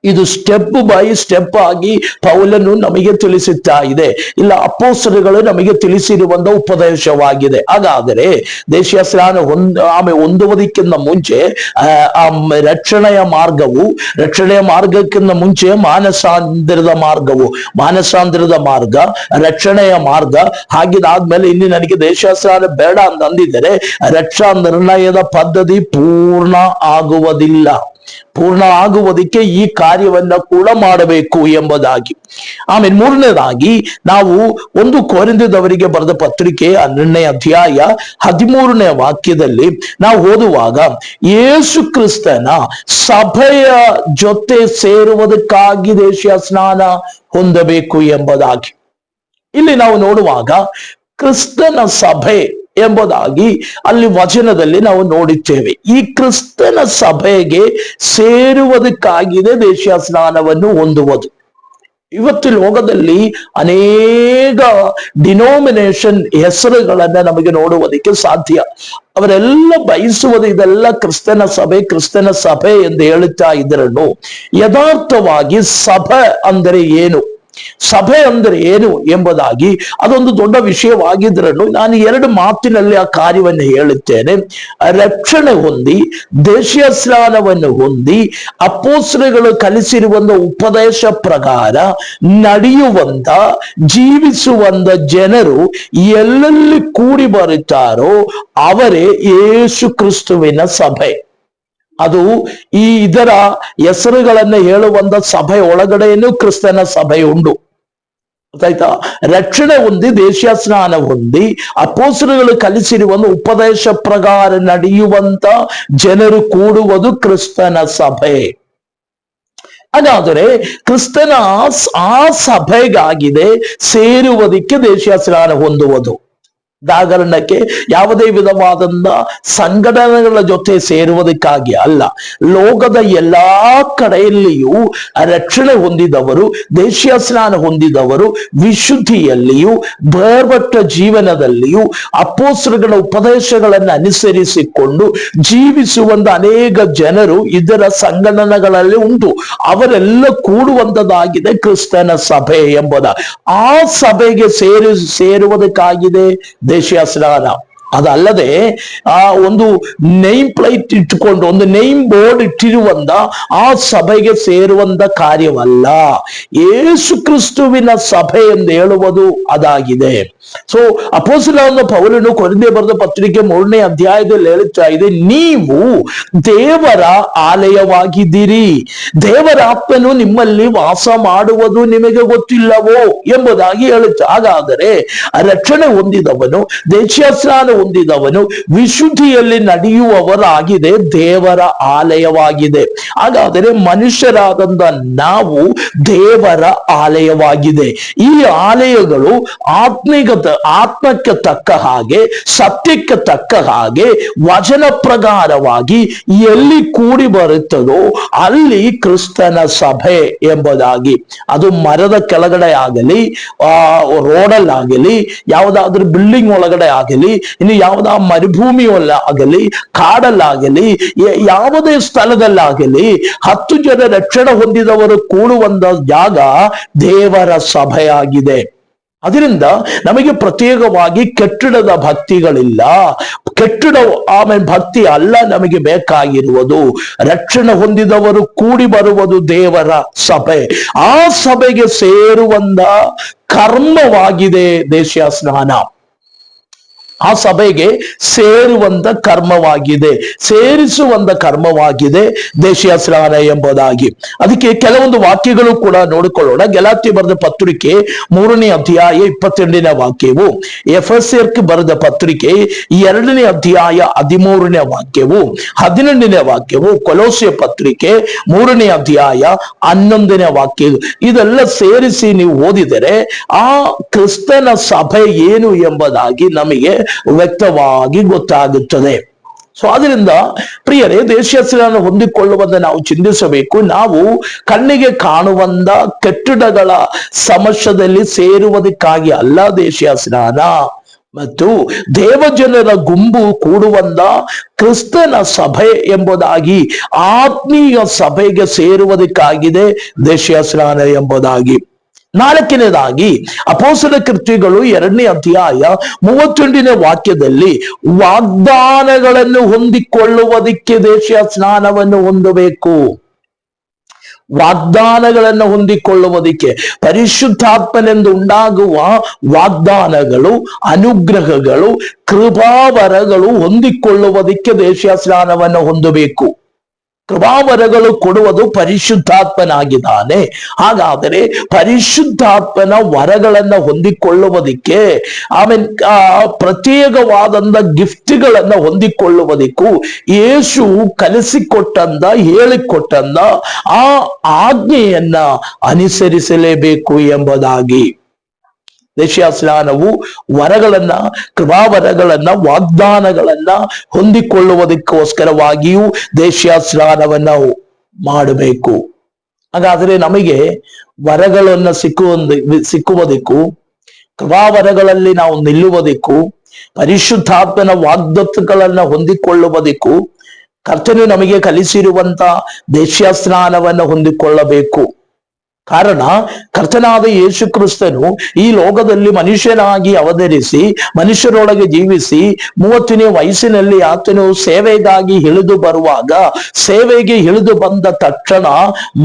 ಇದು ಸ್ಟೆಪ್ ಬೈ ಸ್ಟೆಪ್ ಆಗಿ ಪೌಲನು ನಮಗೆ ತಿಳಿಸುತ್ತಾ ಇದೆ, ಇಲ್ಲ ಅಪೊಸ್ತಲರು ನಮಗೆ ತಿಳಿಸಿರುವಂತ ಉಪದೇಶವಾಗಿದೆ. ಹಾಗಾದರೆ ದೇಶ ಸ್ನಾನ ಹೊಂದುವುದಕ್ಕಿಂತ ಮುಂಚೆ ರಕ್ಷಣೆಯ ಮಾರ್ಗಕ್ಕಿಂತ ಮುಂಚೆ ಮಾನಸಾಂತರದ ಮಾರ್ಗ, ರಕ್ಷಣೆಯ ಮಾರ್ಗ. ಹಾಗಿದಾದ್ಮೇಲೆ ಇಲ್ಲಿ ನನಗೆ ದೇಶ ಸ್ನಾನ ಬೇಡ ಅಂತ ಅಂದಿದ್ದರೆ ರಕ್ಷಾ ನಿರ್ಣಯದ ಪದ್ಧತಿ ಪೂರ್ಣ ಆಗುವುದಿಲ್ಲ. ಪೂರ್ಣ ಆಗುವುದಕ್ಕೆ ಈ ಕಾರ್ಯವನ್ನ ಕೂಡ ಮಾಡಬೇಕು ಎಂಬುದಾಗಿ. ಆಮೇಲೆ ಮೂರನೇದಾಗಿ ನಾವು 1 ಕೊರಿಂಥದವರಿಗೆ ಬರೆದ ಪತ್ರಿಕೆ 12ನೇ ಅಧ್ಯಾಯ 13ನೇ ವಾಕ್ಯದಲ್ಲಿ ನಾವು ಓದುವಾಗ, ಯೇಸು ಕ್ರಿಸ್ತನ ಸಭೆಯ ಜೊತೆ ಸೇರುವುದಕ್ಕಾಗಿ ದೇಶ ಸ್ನಾನ ಹೊಂದಬೇಕು ಎಂಬುದಾಗಿ. ಇಲ್ಲಿ ನಾವು ನೋಡುವಾಗ ಕ್ರಿಸ್ತನ ಸಭೆ ಎಂಬುದಾಗಿ ಅಲ್ಲಿ ವಚನದಲ್ಲಿ ನಾವು ನೋಡುತ್ತೇವೆ. ಈ ಕ್ರಿಸ್ತನ ಸಭೆಗೆ ಸೇರುವುದಕ್ಕಾಗಿದೆ ದೇಶ ಸ್ನಾನವನ್ನು ಹೊಂದುವುದು. ಇವತ್ತು ಲೋಕದಲ್ಲಿ ಅನೇಕ ಡಿನೋಮಿನೇಷನ್ ಹೆಸರುಗಳನ್ನ ನಮಗೆ ನೋಡುವುದಕ್ಕೆ ಸಾಧ್ಯ. ಅವರೆಲ್ಲ ಬಯಸುವುದು ಇದೆಲ್ಲ ಕ್ರಿಸ್ತನ ಸಭೆ ಎಂದು ಹೇಳುತ್ತಾ ಇದ್ರನು, ಯಥಾರ್ಥವಾಗಿ ಸಭೆ ಅಂದರೆ ಏನು, ಸಭೆ ಅಂದರೆ ಏನು ಎಂಬುದಾಗಿ ಅದೊಂದು ದೊಡ್ಡ ವಿಷಯವಾಗಿದ್ದರೂ ನಾನು 2 ಮಾತಿನಲ್ಲಿ ಆ ಕಾರ್ಯವನ್ನು ಹೇಳುತ್ತೇನೆ. ರಕ್ಷಣೆ ಹೊಂದಿ ದೇಶೀಯ ಸ್ನಾನವನ್ನು ಹೊಂದಿ ಅಪೊಸ್ತಲರು ಕಲಿಸಿರುವಂತ ಉಪದೇಶ ಪ್ರಕಾರ ನಡೆಯುವಂತ ಜೀವಿಸುವಂತ ಜನರು ಎಲ್ಲೆಲ್ಲಿ ಕೂಡಿ ಬರುತ್ತಾರೋ ಅವರೇ ಯೇಸು ಕ್ರಿಸ್ತುವಿನ ಸಭೆ. ಅದು ಇದರ ಹೆಸರುಗಳನ್ನು ಹೇಳುವಂತ ಸಭೆ ಒಳಗಡೆಯೂ ಕ್ರಿಸ್ತನ ಸಭೆ ಉಂಟು. ಗೊತ್ತಾಯ್ತಾ? ರಕ್ಷಣೆ ಹೊಂದಿ ದೇಶ ಸ್ನಾನ ಹೊಂದಿ ಅಪೊಸ್ತಲರು ಕಲಿಸಿರುವ ಉಪದೇಶ ಪ್ರಕಾರ ನಡೆಯುವಂತ ಜನರು ಕೂಡುವುದು ಕ್ರಿಸ್ತನ ಸಭೆ. ಹಾಗಾದರೆ ಕ್ರಿಸ್ತನ ಆ ಸಭೆಗಾಗಿದೆ ಸೇರುವುದಕ್ಕೆ ದೇಶ ಸ್ನಾನ ಹೊಂದುವುದು. ಉದಾಹರಣಕ್ಕೆ ಯಾವುದೇ ವಿಧವಾದಂತ ಸಂಘಟನೆಗಳ ಜೊತೆ ಸೇರುವುದಕ್ಕಾಗಿ ಅಲ್ಲ, ಲೋಕದ ಎಲ್ಲಾ ಕಡೆಯಲ್ಲಿಯೂ ರಕ್ಷಣೆ ಹೊಂದಿದವರು, ದೇಶೀಯ ಸ್ನಾನ ಹೊಂದಿದವರು, ವಿಶುದ್ಧಿಯಲ್ಲಿಯೂ ಬೇರ್ಪಟ್ಟ ಜೀವನದಲ್ಲಿಯೂ ಅಪೊಸ್ತಲರ ಉಪದೇಶಗಳನ್ನು ಅನುಸರಿಸಿಕೊಂಡು ಜೀವಿಸುವಂತ ಅನೇಕ ಜನರು ಇದರ ಸಂಘಟನೆಗಳಲ್ಲಿ ಉಂಟು. ಅವರೆಲ್ಲ ಕೂಡುವಂತದ್ದಾಗಿದೆ ಕ್ರಿಸ್ತನ ಸಭೆ ಎಂಬುದ. ಆ ಸಭೆಗೆ ಸೇರುವುದಕ್ಕಾಗಿದೆ ದೇಶೀಯ ಸ್ನಾನ. ಅದಲ್ಲದೆ ಒಂದು ನೇಮ್ ಪ್ಲೇಟ್ ಇಟ್ಟುಕೊಂಡು ಒಂದು ನೇಮ್ ಬೋರ್ಡ್ ಇಟ್ಟಿರುವಂತ ಆ ಸಭೆಗೆ ಸೇರುವಂತ ಕಾರ್ಯವಲ್ಲ. ಯೇಸು ಕ್ರಿಸ್ತುವಿನ ಸಭೆ ಎಂದು ಹೇಳುವುದು ಅದಾಗಿದೆ. ಸೊ ಅಪೊಸ್ತಲನಾದ ಪೌಲನು ಕೊರಿಂಥಿಯ ಬರೆದ ಪತ್ರಿಕೆ 3ನೇ ಅಧ್ಯಾಯದಲ್ಲಿ ಹೇಳುತ್ತಾ ಇದೆ, ನೀವು ದೇವರ ಆಲಯವಾಗಿದ್ದೀರಿ, ದೇವರ ಆತ್ಮನು ನಿಮ್ಮಲ್ಲಿ ವಾಸ ಮಾಡುವುದು ನಿಮಗೆ ಗೊತ್ತಿಲ್ಲವೋ ಎಂಬುದಾಗಿ ಹೇಳುತ್ತಾ. ಹಾಗಾದರೆ ರಕ್ಷಣೆ ಹೊಂದಿದವನು, ದೇಶೀಯ ಸ್ನಾನ ಹೊಂದಿದವನು ವಿಶುದ್ಧಿಯಲ್ಲಿ ನಡೆಯುವವರಾಗಿದೆ, ದೇವರ ಆಲಯವಾಗಿದೆ. ಹಾಗಾದರೆ ಮನುಷ್ಯರಾದಂತ ನಾವು ದೇವರ ಆಲಯವಾಗಿದೆ. ಈ ಆಲಯಗಳು ಆತ್ಮಕ್ಕೆ ತಕ್ಕ ಹಾಗೆ, ಸತ್ಯಕ್ಕೆ ತಕ್ಕ ಹಾಗೆ, ವಚನ ಪ್ರಕಾರವಾಗಿ ಎಲ್ಲಿ ಕೂಡಿ ಬರುತ್ತದೋ ಅಲ್ಲಿ ಕ್ರಿಸ್ತನ ಸಭೆ ಎಂಬುದಾಗಿ. ಅದು ಮರದ ಕೆಳಗಡೆ ಆಗಲಿ, ರೋಡಲ್ಲಾಗಲಿ, ಯಾವುದಾದ್ರೂ ಬಿಲ್ಡಿಂಗ್ ಒಳಗಡೆ ಆಗಲಿ, ಇನ್ನು ಯಾವುದ ಮರುಭೂಮಿ ಆಗಲಿ, ಕಾಡಲ್ಲಾಗಲಿ, ಯಾವುದೇ ಸ್ಥಳದಲ್ಲಾಗಲಿ 10 ಜನ ರಕ್ಷಣೆ ಹೊಂದಿದವರು ಕೂಡುವಂತ ಜಾಗ ದೇವರ ಸಭೆಯಾಗಿದೆ. ಅದರಿಂದ ನಮಗೆ ಪ್ರತ್ಯೇಕವಾಗಿ ಕಟ್ಟಡದ ಭಕ್ತಿಗಳಿಲ್ಲ, ಕಟ್ಟಡ ಭಕ್ತಿ ಅಲ್ಲ ನಮಗೆ ಬೇಕಾಗಿರುವುದು. ರಕ್ಷಣೆ ಹೊಂದಿದವರು ಕೂಡಿ ಬರುವುದು ದೇವರ ಸಭೆ. ಆ ಸಭೆಗೆ ಸೇರುವಂತ ಕರ್ಮವಾಗಿದೆ ದೇಶೀಯ ಸ್ನಾನ. ಆ ಸಭೆಗೆ ಸೇರುವಂತ ಕರ್ಮವಾಗಿದೆ, ಸೇರಿಸುವಂತ ಕರ್ಮವಾಗಿದೆ ದೇಶೀಯ ಸ್ನಾನ ಎಂಬುದಾಗಿ. ಅದಕ್ಕೆ ಕೆಲವೊಂದು ವಾಕ್ಯಗಳು ಕೂಡ ನೋಡಿಕೊಳ್ಳೋಣ. ಗಲಾತ್ಯ ಬರೆದ ಪತ್ರಿಕೆ 3ನೇ ಅಧ್ಯಾಯ 22ನೇ ವಾಕ್ಯವು, ಎಫೆಸಕ್ಕೆ ಬರೆದ ಪತ್ರಿಕೆ 2ನೇ ಅಧ್ಯಾಯ 13ನೇ ವಾಕ್ಯವು, 11ನೇ ವಾಕ್ಯವು, ಕೊಲೋಸ್ಯ ಪತ್ರಿಕೆ 3ನೇ ಅಧ್ಯಾಯ 11ನೇ ವಾಕ್ಯ. ಇದೆಲ್ಲ ಸೇರಿಸಿ ನೀವು ಓದಿದರೆ ಆ ಕ್ರಿಸ್ತನ ಸಭೆ ಏನು ಎಂಬುದಾಗಿ ನಮಗೆ ವ್ಯಕ್ತವಾಗಿ ಗೊತ್ತಾಗುತ್ತದೆ. ಸೊ ಅದರಿಂದ ಪ್ರಿಯರೇ, ದೇಶೀಯ ಸ್ನಾನ ಹೊಂದಿಕೊಳ್ಳುವಂತೆ ನಾವು ಚಿಂತಿಸಬೇಕು. ನಾವು ಕಣ್ಣಿಗೆ ಕಾಣುವಂತ ಕಟ್ಟಡಗಳ ಸಮಸ್ಯೆಯಲ್ಲಿ ಸೇರುವುದಕ್ಕಾಗಿ ಅಲ್ಲ ದೇಶೀಯ ಸ್ನಾನ, ಮತ್ತು ದೇವಜನರ ಗುಂಪು ಕೂಡುವಂತ ಕ್ರಿಸ್ತನ ಸಭೆ ಎಂಬುದಾಗಿ ಆತ್ಮೀಯ ಸಭೆಗೆ ಸೇರುವುದಕ್ಕಾಗಿದೆ ದೇಶೀಯ ಸ್ನಾನ ಎಂಬುದಾಗಿ. 4ನೇದಾಗಿ ಅಪೊಸ್ತಲ ಕೃತ್ಯಗಳು 2ನೇ ಅಧ್ಯಾಯ 31ನೇ ವಾಕ್ಯದಲ್ಲಿ ವಾಗ್ದಾನಗಳನ್ನು ಹೊಂದಿಕೊಳ್ಳುವುದಕ್ಕೆ ದೇಶೀಯ ಸ್ನಾನವನ್ನು ಹೊಂದಬೇಕು. ವಾಗ್ದಾನಗಳನ್ನು ಹೊಂದಿಕೊಳ್ಳುವುದಕ್ಕೆ, ಪರಿಶುದ್ಧಾತ್ಮನೆಂದು ಉಂಟಾಗುವ ವಾಗ್ದಾನಗಳು, ಅನುಗ್ರಹಗಳು, ಕೃಪಾವರಗಳು ಹೊಂದಿಕೊಳ್ಳುವುದಕ್ಕೆ ದೇಶೀಯ ಸ್ನಾನವನ್ನು ಹೊಂದಬೇಕು. ಕೃಪಾವರಗಳು ಕೊಡುವುದು ಪರಿಶುದ್ಧಾತ್ಮನಾಗಿದ್ದಾನೆ. ಹಾಗಾದರೆ ಪರಿಶುದ್ಧಾತ್ಮನ ವರಗಳನ್ನ ಹೊಂದಿಕೊಳ್ಳುವುದಕ್ಕೆ, ಆಮೇಲೆ ಪ್ರತ್ಯೇಕವಾದಂತ ಗಿಫ್ಟ್ಗಳನ್ನ ಹೊಂದಿಕೊಳ್ಳುವುದಕ್ಕೂ ಯೇಸು ಕಲಿಸಿಕೊಟ್ಟಂದ, ಹೇಳಿಕೊಟ್ಟಂದ ಆ ಆಜ್ಞೆಯನ್ನ ಅನುಸರಿಸಲೇಬೇಕು ಎಂಬುದಾಗಿ. ದೇಶೀಯ ಸ್ನಾನವು ವರಗಳನ್ನ, ಕೃಪಾವರಗಳನ್ನ, ವಾಗ್ದಾನಗಳನ್ನ ಹೊಂದಿಕೊಳ್ಳುವುದಕ್ಕೋಸ್ಕರವಾಗಿಯೂ ದೇಶೀಯ ಸ್ನಾನವನ್ನ ಮಾಡಬೇಕು. ಹಾಗಾದ್ರೆ ನಮಗೆ ವರಗಳನ್ನ ಸಿಕ್ಕುವುದಕ್ಕೂ, ಕೃಪಾವರಗಳಲ್ಲಿ ನಾವು ನಿಲ್ಲುವುದಕ್ಕೂ, ಪರಿಶುದ್ಧಾತ್ಮನ ವಾಗ್ದತ್ತಗಳನ್ನ ಹೊಂದಿಕೊಳ್ಳುವುದಕ್ಕೂ ಕರ್ತನು ನಮಗೆ ಕಲಿಸಿರುವಂತ ದೇಶೀಯ ಸ್ನಾನವನ್ನು ಹೊಂದಿಕೊಳ್ಳಬೇಕು. ಕಾರಣ ಕರ್ತನಾದ ಯೇಸು ಕ್ರಿಸ್ತನು ಈ ಲೋಕದಲ್ಲಿ ಮನುಷ್ಯನಾಗಿ ಅವತರಿಸಿ ಮನುಷ್ಯರೊಳಗೆ ಜೀವಿಸಿ 30ನೇ ವಯಸ್ಸಿನಲ್ಲಿ ಆತನು ಸೇವೆಗಾಗಿ ಇಳಿದು ಬರುವಾಗ, ಸೇವೆಗೆ ಇಳಿದು ಬಂದ ತಕ್ಷಣ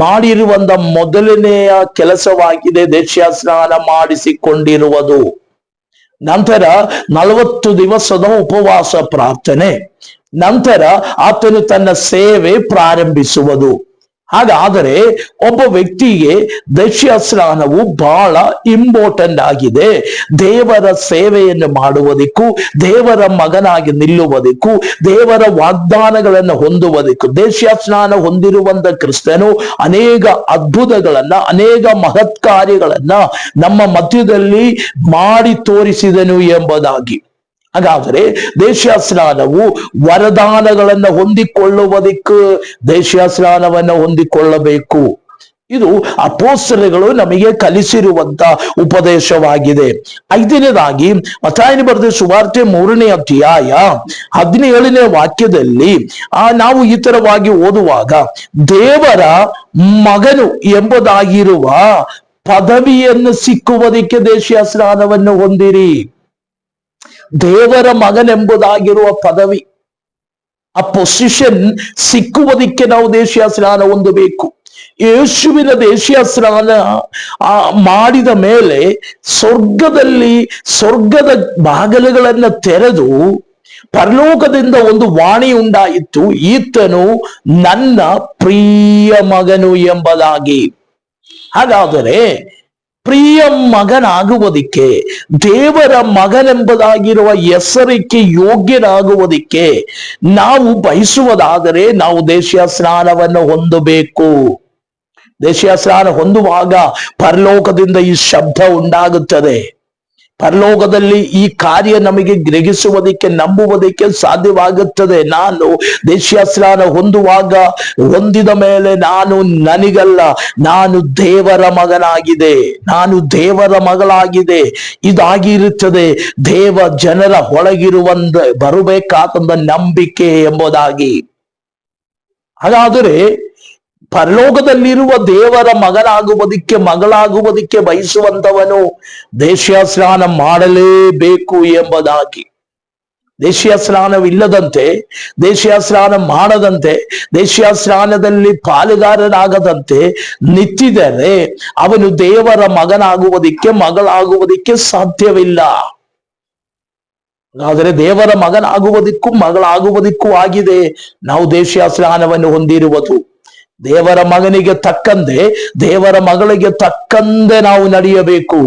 ಮಾಡಿರುವಂತ ಮೊದಲನೆಯ ಕೆಲಸವಾಗಿದೆ ದೇಶೀಯ ಸ್ನಾನ ಮಾಡಿಸಿಕೊಂಡಿರುವುದು. ನಂತರ 40 ದಿವಸದ ಉಪವಾಸ ಪ್ರಾರ್ಥನೆ, ನಂತರ ಆತನು ತನ್ನ ಸೇವೆ ಪ್ರಾರಂಭಿಸುವುದು. ಹಾಗಾದರೆ ಒಬ್ಬ ವ್ಯಕ್ತಿಗೆ ದೈಹಿಕ ಸ್ನಾನವು ಬಹಳ ಇಂಪಾರ್ಟೆಂಟ್ ಆಗಿದೆ. ದೇವರ ಸೇವೆಯನ್ನು ಮಾಡುವುದಕ್ಕೂ, ದೇವರ ಮಗನಾಗಿ ನಿಲ್ಲುವುದಕ್ಕೂ, ದೇವರ ವಾಗ್ದಾನಗಳನ್ನು ಹೊಂದುವುದಕ್ಕೂ ದೈಹಿಕ ಸ್ನಾನ ಹೊಂದಿರುವಂತ ಕ್ರಿಸ್ತನು ಅನೇಕ ಅದ್ಭುತಗಳನ್ನ, ಅನೇಕ ಮಹತ್ ಕಾರ್ಯಗಳನ್ನ ನಮ್ಮ ಮಧ್ಯದಲ್ಲಿ ಮಾಡಿ ತೋರಿಸಿದನು ಎಂಬುದಾಗಿ. ಹಾಗಾದರೆ ದೈಹಿಕ ಸ್ನಾನವು ವರದಾನಗಳನ್ನು ಹೊಂದಿಕೊಳ್ಳುವುದಕ್ಕೆ ದೈಹಿಕ ಸ್ನಾನವನ್ನು ಹೊಂದಿಕೊಳ್ಳಬೇಕು. ಇದು ಅಪೊಸ್ತಲರು ನಮಗೆ ಕಲಿಸಿರುವಂತ ಉಪದೇಶವಾಗಿದೆ. ಐದನೇದಾಗಿ ಮತ್ತಾಯನ ಬರೆದ ಸುವಾರ್ತೆ 3ನೇ ಅಧ್ಯಾಯ 17ನೇ ವಾಕ್ಯದಲ್ಲಿ ನಾವು ಈ ತರವಾಗಿ ಓದುವಾಗ, ದೇವರ ಮಗನು ಎಂಬುದಾಗಿರುವ ಪದವಿಯನ್ನು ಸಿಕ್ಕುವುದಕ್ಕೆ ದೈಹಿಕ ಸ್ನಾನವನ್ನು ಹೊಂದಿರಿ. ದೇವರ ಮಗನೆಂಬುದಾಗಿರುವ ಪದವಿ, ಆ ಪೊಸಿಷನ್ ಸಿಕ್ಕುವುದಕ್ಕೆ ನಾವು ದೈಹಿಕ ಸ್ನಾನ ಹೊಂದಬೇಕು. ಯೇಸುವಿನ ದೈಹಿಕ ಸ್ನಾನ ಮಾಡಿದ ಮೇಲೆ ಸ್ವರ್ಗದ ಬಾಗಿಲುಗಳನ್ನು ತೆರೆದು ಪರಲೋಕದಿಂದ ಒಂದು ವಾಣಿ ಉಂಟಾಯಿತು, ಈತನು ನನ್ನ ಪ್ರಿಯ ಮಗನು ಎಂಬುದಾಗಿ. ಹಾಗಾದರೆ ಪ್ರಿಯ ಮಗನಾಗುವುದಕ್ಕೆ, ದೇವರ ಮಗನೆಂಬುದಾಗಿರುವ ಹೆಸರಿಗೆ ಯೋಗ್ಯನಾಗುವುದಕ್ಕೆ ನಾವು ಬಯಸುವುದಾದರೆ ನಾವು ದೈಹಿಕ ಸ್ನಾನವನ್ನು ಹೊಂದಬೇಕು. ದೈಹಿಕ ಸ್ನಾನ ಹೊಂದುವಾಗ ಪರಲೋಕದಿಂದ ಈ ಶಬ್ದ ಉಂಟಾಗುತ್ತದೆ. ಪರಲೋಕದಲ್ಲಿ ಈ ಕಾರ್ಯ ನಮಗೆ ಗ್ರಹಿಸುವುದಕ್ಕೆ, ನಂಬುವುದಕ್ಕೆ ಸಾಧ್ಯವಾಗುತ್ತದೆ. ನಾನು ದೈಹಿಕ ಸ್ನಾನ ಹೊಂದಿದ ಮೇಲೆ ನಾನು ನನಗಲ್ಲ, ನಾನು ದೇವರ ಮಗನಾಗಿದೆ, ನಾನು ದೇವರ ಮಗಳಾಗಿದೆ, ಇದಾಗಿರುತ್ತದೆ ದೇವ ಜನರ ಬರಬೇಕಾದ ನಂಬಿಕೆ ಎಂಬುದಾಗಿ. ಹಾಗಾದರೆ ಪರಲೋಕದಲ್ಲಿರುವ ದೇವರ ಮಗನಾಗುವುದಕ್ಕೆ, ಮಗಳಾಗುವುದಕ್ಕೆ ಬಯಸುವಂತವನು ದೈಹಿಕ ಸ್ನಾನ ಮಾಡಲೇಬೇಕು ಎಂಬುದಾಗಿ. ದೈಹಿಕ ಸ್ನಾನವಿಲ್ಲದಂತೆ, ದೈಹಿಕ ಸ್ನಾನ ಮಾಡದಂತೆ, ದೈಹಿಕ ಸ್ನಾನದಲ್ಲಿ ಪಾಲುಗಾರನಾಗದಂತೆ ನಿಂತಿದ್ದರೆ ಅವನು ದೇವರ ಮಗನಾಗುವುದಕ್ಕೆ, ಮಗಳಾಗುವುದಕ್ಕೆ ಸಾಧ್ಯವಿಲ್ಲ. ಆದರೆ ದೇವರ ಮಗನಾಗುವುದಕ್ಕೂ ಮಗಳಾಗುವುದಕ್ಕೂ ಆಗಿದೆ ನಾವು ದೈಹಿಕ ಸ್ನಾನವನ್ನು ಹೊಂದಿರುವುದು. ದೇವರ ಮಗನಿಗೆ ತಕ್ಕಂತೆ, ದೇವರ ಮಗಳಿಗೆ ತಕ್ಕಂತೆ ನಾವು ನಡೆಯಬೇಕು.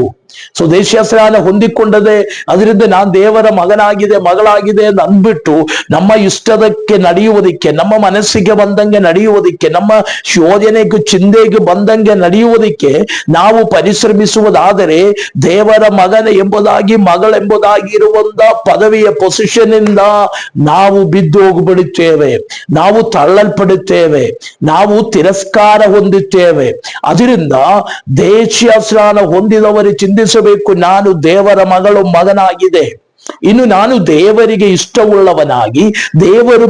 ಸೊ ದೈಹಿಕ ಸ್ನಾನ ಹೊಂದಿಕೊಂಡದೆ ಅದರಿಂದ ನಾನು ದೇವರ ಮಗನಾಗಿದೆ, ಮಗಳಾಗಿದೆ ಅಂತ ಅಂದ್ಬಿಟ್ಟು ನಮ್ಮ ಇಷ್ಟದಕ್ಕೆ ನಡೆಯುವುದಕ್ಕೆ, ನಮ್ಮ ಮನಸ್ಸಿಗೆ ಬಂದಂಗೆ ನಡೆಯುವುದಕ್ಕೆ, ನಮ್ಮ ಯೋಜನೆಗೂ ಚಿಂತೆಗೆ ಬಂದಂಗೆ ನಡೆಯುವುದಕ್ಕೆ ನಾವು ಪರಿಶ್ರಮಿಸುವುದಾದರೆ ದೇವರ ಮಗನ ಎಂಬುದಾಗಿ, ಮಗಳೆಂಬುದಾಗಿರುವಂತ ಪದವಿಯ ಪೊಸಿಷನ್ ಇಂದ ನಾವು ಬಿದ್ದು ಹೋಗ್ಬಿಡುತ್ತೇವೆ, ನಾವು ತಳ್ಳಲ್ಪಡುತ್ತೇವೆ, ನಾವು ತಿರಸ್ಕಾರ ಹೊಂದುತ್ತೇವೆ. ಅದರಿಂದ ದೈಹಿಕ ಸ್ನಾನ ಹೊಂದಿದವರು ಚಿಂತಿಸಬೇಕು, ನಾನು ದೇವರ ಮಗನಾಗಿದೆ, ಇನ್ನು ನಾನು ದೇವರಿಗೆ ಇಷ್ಟವುಳ್ಳವನಾಗಿ, ದೇವರು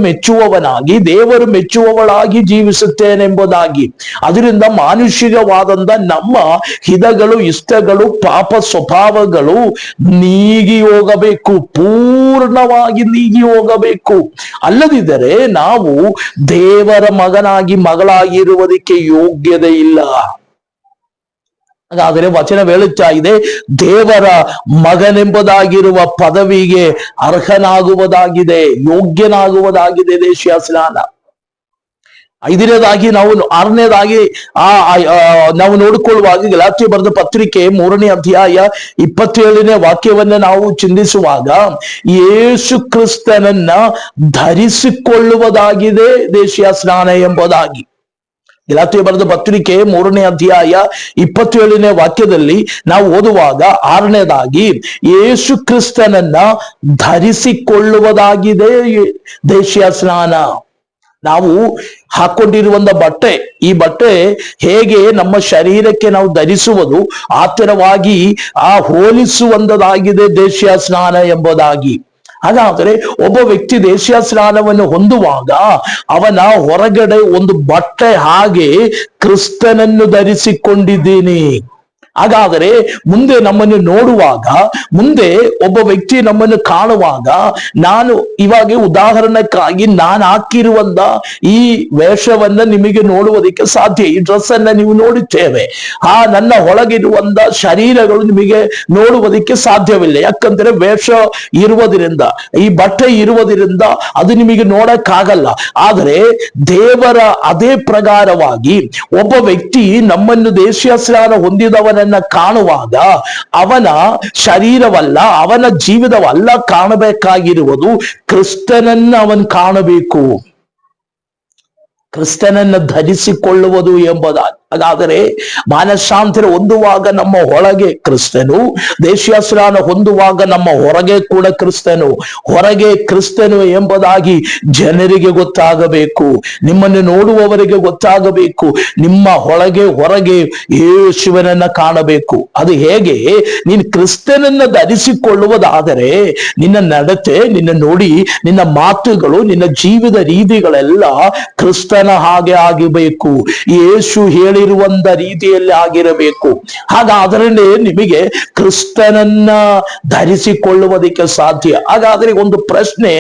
ಮೆಚ್ಚುವವಳಾಗಿ ಜೀವಿಸುತ್ತೇನೆಂಬುದಾಗಿ. ಅದರಿಂದ ಮಾನುಷಿಕವಾದಂತ ನಮ್ಮ ಹಿತಗಳು, ಇಷ್ಟಗಳು, ಪಾಪ ಸ್ವಭಾವಗಳು ನೀಗಿ ಹೋಗಬೇಕು, ಪೂರ್ಣವಾಗಿ ನೀಗಿ ಹೋಗಬೇಕು. ಅಲ್ಲದಿದ್ದರೆ ನಾವು ದೇವರ ಮಗನಾಗಿ, ಮಗಳಾಗಿರುವುದಕ್ಕೆ ಯೋಗ್ಯತೆ ಇಲ್ಲ. ಹಾಗಾದರೆ ವಚನ ಹೇಳುತ್ತಾ ಇದೆ, ದೇವರ ಮಗನೆಂಬುದಾಗಿರುವ ಪದವಿಗೆ ಅರ್ಹನಾಗುವುದಾಗಿದೆ, ಯೋಗ್ಯನಾಗುವುದಾಗಿದೆ ದೈಹಿಕ ಸ್ನಾನ. ಐದನೇದಾಗಿ ಆರನೇದಾಗಿ ನಾವು ನೋಡಿಕೊಳ್ಳುವಾಗ ಗಲಾತ್ಯ ಬರೆದ ಪತ್ರಿಕೆ 3ನೇ ಅಧ್ಯಾಯ 27ನೇ ವಾಕ್ಯವನ್ನ ನಾವು ಚಿಂತಿಸುವಾಗ, ಯೇಸು ಕ್ರಿಸ್ತನನ್ನ ಧರಿಸಿಕೊಳ್ಳುವುದಾಗಿದೆ ದೈಹಿಕ ಸ್ನಾನ ಎಂಬುದಾಗಿ. ಗಲಾತ್ಯ ಬರೆದ ಪತ್ರಿಕೆ 3ನೇ ಅಧ್ಯಾಯ 27ನೇ ವಾಕ್ಯದಲ್ಲಿ ನಾವು ಓದುವಾಗ, ಆರನೇದಾಗಿ ಯೇಸು ಕ್ರಿಸ್ತನನ್ನ ಧರಿಸಿಕೊಳ್ಳುವುದಾಗಿದೆ ದೈಹಿಕ ಸ್ನಾನ. ನಾವು ಹಾಕೊಂಡಿರುವಂತ ಬಟ್ಟೆ, ಈ ಬಟ್ಟೆ ಹೇಗೆ ನಮ್ಮ ಶರೀರಕ್ಕೆ ನಾವು ಧರಿಸುವುದು ಆ ತರವಾಗಿ ಹೋಲಿಸುವಂತದಾಗಿದೆ ದೈಹಿಕ ಸ್ನಾನ ಎಂಬುದಾಗಿ. ಹಾಗಾದರೆ ಒಬ್ಬ ವ್ಯಕ್ತಿ ದೈಹಿಕ ಸ್ನಾನವನ್ನು ಹೊಂದುವಾಗ ಅವನ ಹೊರಗಡೆ ಒಂದು ಬಟ್ಟೆ ಹಾಗೆ ಕ್ರಿಸ್ತನನ್ನು ಧರಿಸಿಕೊಂಡಿದ್ದೀನಿ, ಹಾಗಾದರೆ ಮುಂದೆ ನಮ್ಮನ್ನು ನೋಡುವಾಗ, ಮುಂದೆ ಒಬ್ಬ ವ್ಯಕ್ತಿ ನಮ್ಮನ್ನು ಕಾಣುವಾಗ, ನಾನು ಇವಾಗ ಉದಾಹರಣಕ್ಕಾಗಿ ನಾನು ಹಾಕಿರುವಂತ ಈ ವೇಷವನ್ನ ನಿಮಗೆ ನೋಡುವುದಕ್ಕೆ ಸಾಧ್ಯ. ಈ ಡ್ರೆಸ್ ಅನ್ನ ನೀವು ನೋಡುತ್ತೇವೆ, ನನ್ನ ಒಳಗಿರುವಂತ ಶರೀರಗಳು ನಿಮಗೆ ನೋಡುವುದಕ್ಕೆ ಸಾಧ್ಯವಿಲ್ಲ. ಯಾಕಂದ್ರೆ ವೇಷ ಇರುವುದರಿಂದ, ಈ ಬಟ್ಟೆ ಇರುವುದರಿಂದ ಅದು ನಿಮಗೆ ನೋಡಕ್ಕಾಗಲ್ಲ. ಆದರೆ ದೇವರ ಅದೇ ಪ್ರಕಾರವಾಗಿ ಒಬ್ಬ ವ್ಯಕ್ತಿ ನಮ್ಮನ್ನು ದೇಶೀಯ ಸ್ನಾನ ಹೊಂದಿದವನನ್ನ ಕಾಣುವಾಗ ಅವನ ಶರೀರವಲ್ಲ, ಅವನ ಜೀವಿತವಲ್ಲ ಕಾಣಬೇಕಾಗಿರುವುದು, ಕ್ರಿಸ್ತನನ್ನ ಅವನು ಕಾಣಬೇಕು, ಕ್ರಿಸ್ತನನ್ನು ಧರಿಸಿಕೊಳ್ಳುವುದು ಎಂಬುದಾಗಿ. ಹಾಗಾದರೆ ಮಾನಸಾಂತರ ಹೊಂದುವಾಗ ನಮ್ಮ ಒಳಗೆ ಕ್ರಿಸ್ತನು, ದೇಶೀಯ ಸ್ನಾನ ಹೊಂದುವಾಗ ನಮ್ಮ ಹೊರಗೆ ಕೂಡ ಕ್ರಿಸ್ತನು, ಹೊರಗೆ ಕ್ರಿಸ್ತನು ಎಂಬುದಾಗಿ ಜನರಿಗೆ ಗೊತ್ತಾಗಬೇಕು, ನಿಮ್ಮನ್ನು ನೋಡುವವರಿಗೆ ಗೊತ್ತಾಗಬೇಕು. ನಿಮ್ಮ ಒಳಗೆ ಹೊರಗೆ ಯೇಸುವನನ್ನ ಕಾಣಬೇಕು. ಅದು ಹೇಗೆ? ನೀನು ಕ್ರಿಸ್ತನನ್ನ ಧರಿಸಿಕೊಳ್ಳುವುದಾದರೆ ನಿನ್ನ ನಡತೆ, ನಿನ್ನ ನುಡಿ, ನಿನ್ನ ಮಾತುಗಳು, ನಿನ್ನ ಜೀವದ ರೀತಿಗಳೆಲ್ಲ ಕ್ರಿಸ್ತನ ಹಾಗೆ ಆಗಿರಬೇಕು, ಯೇಸು ಹೇಳಿರುವಂತ ರೀತಿಯಲ್ಲಿ ಆಗಿರಬೇಕು. ಹಾಗಾದರೆ ನಿಮಗೆ ಕ್ರಿಸ್ತನನ್ನ ಧರಿಸಿಕೊಳ್ಳುವುದಕ್ಕೆ ಸಾಧ್ಯ. ಹಾಗಾದ್ರೆ ಒಂದು ಪ್ರಶ್ನೆ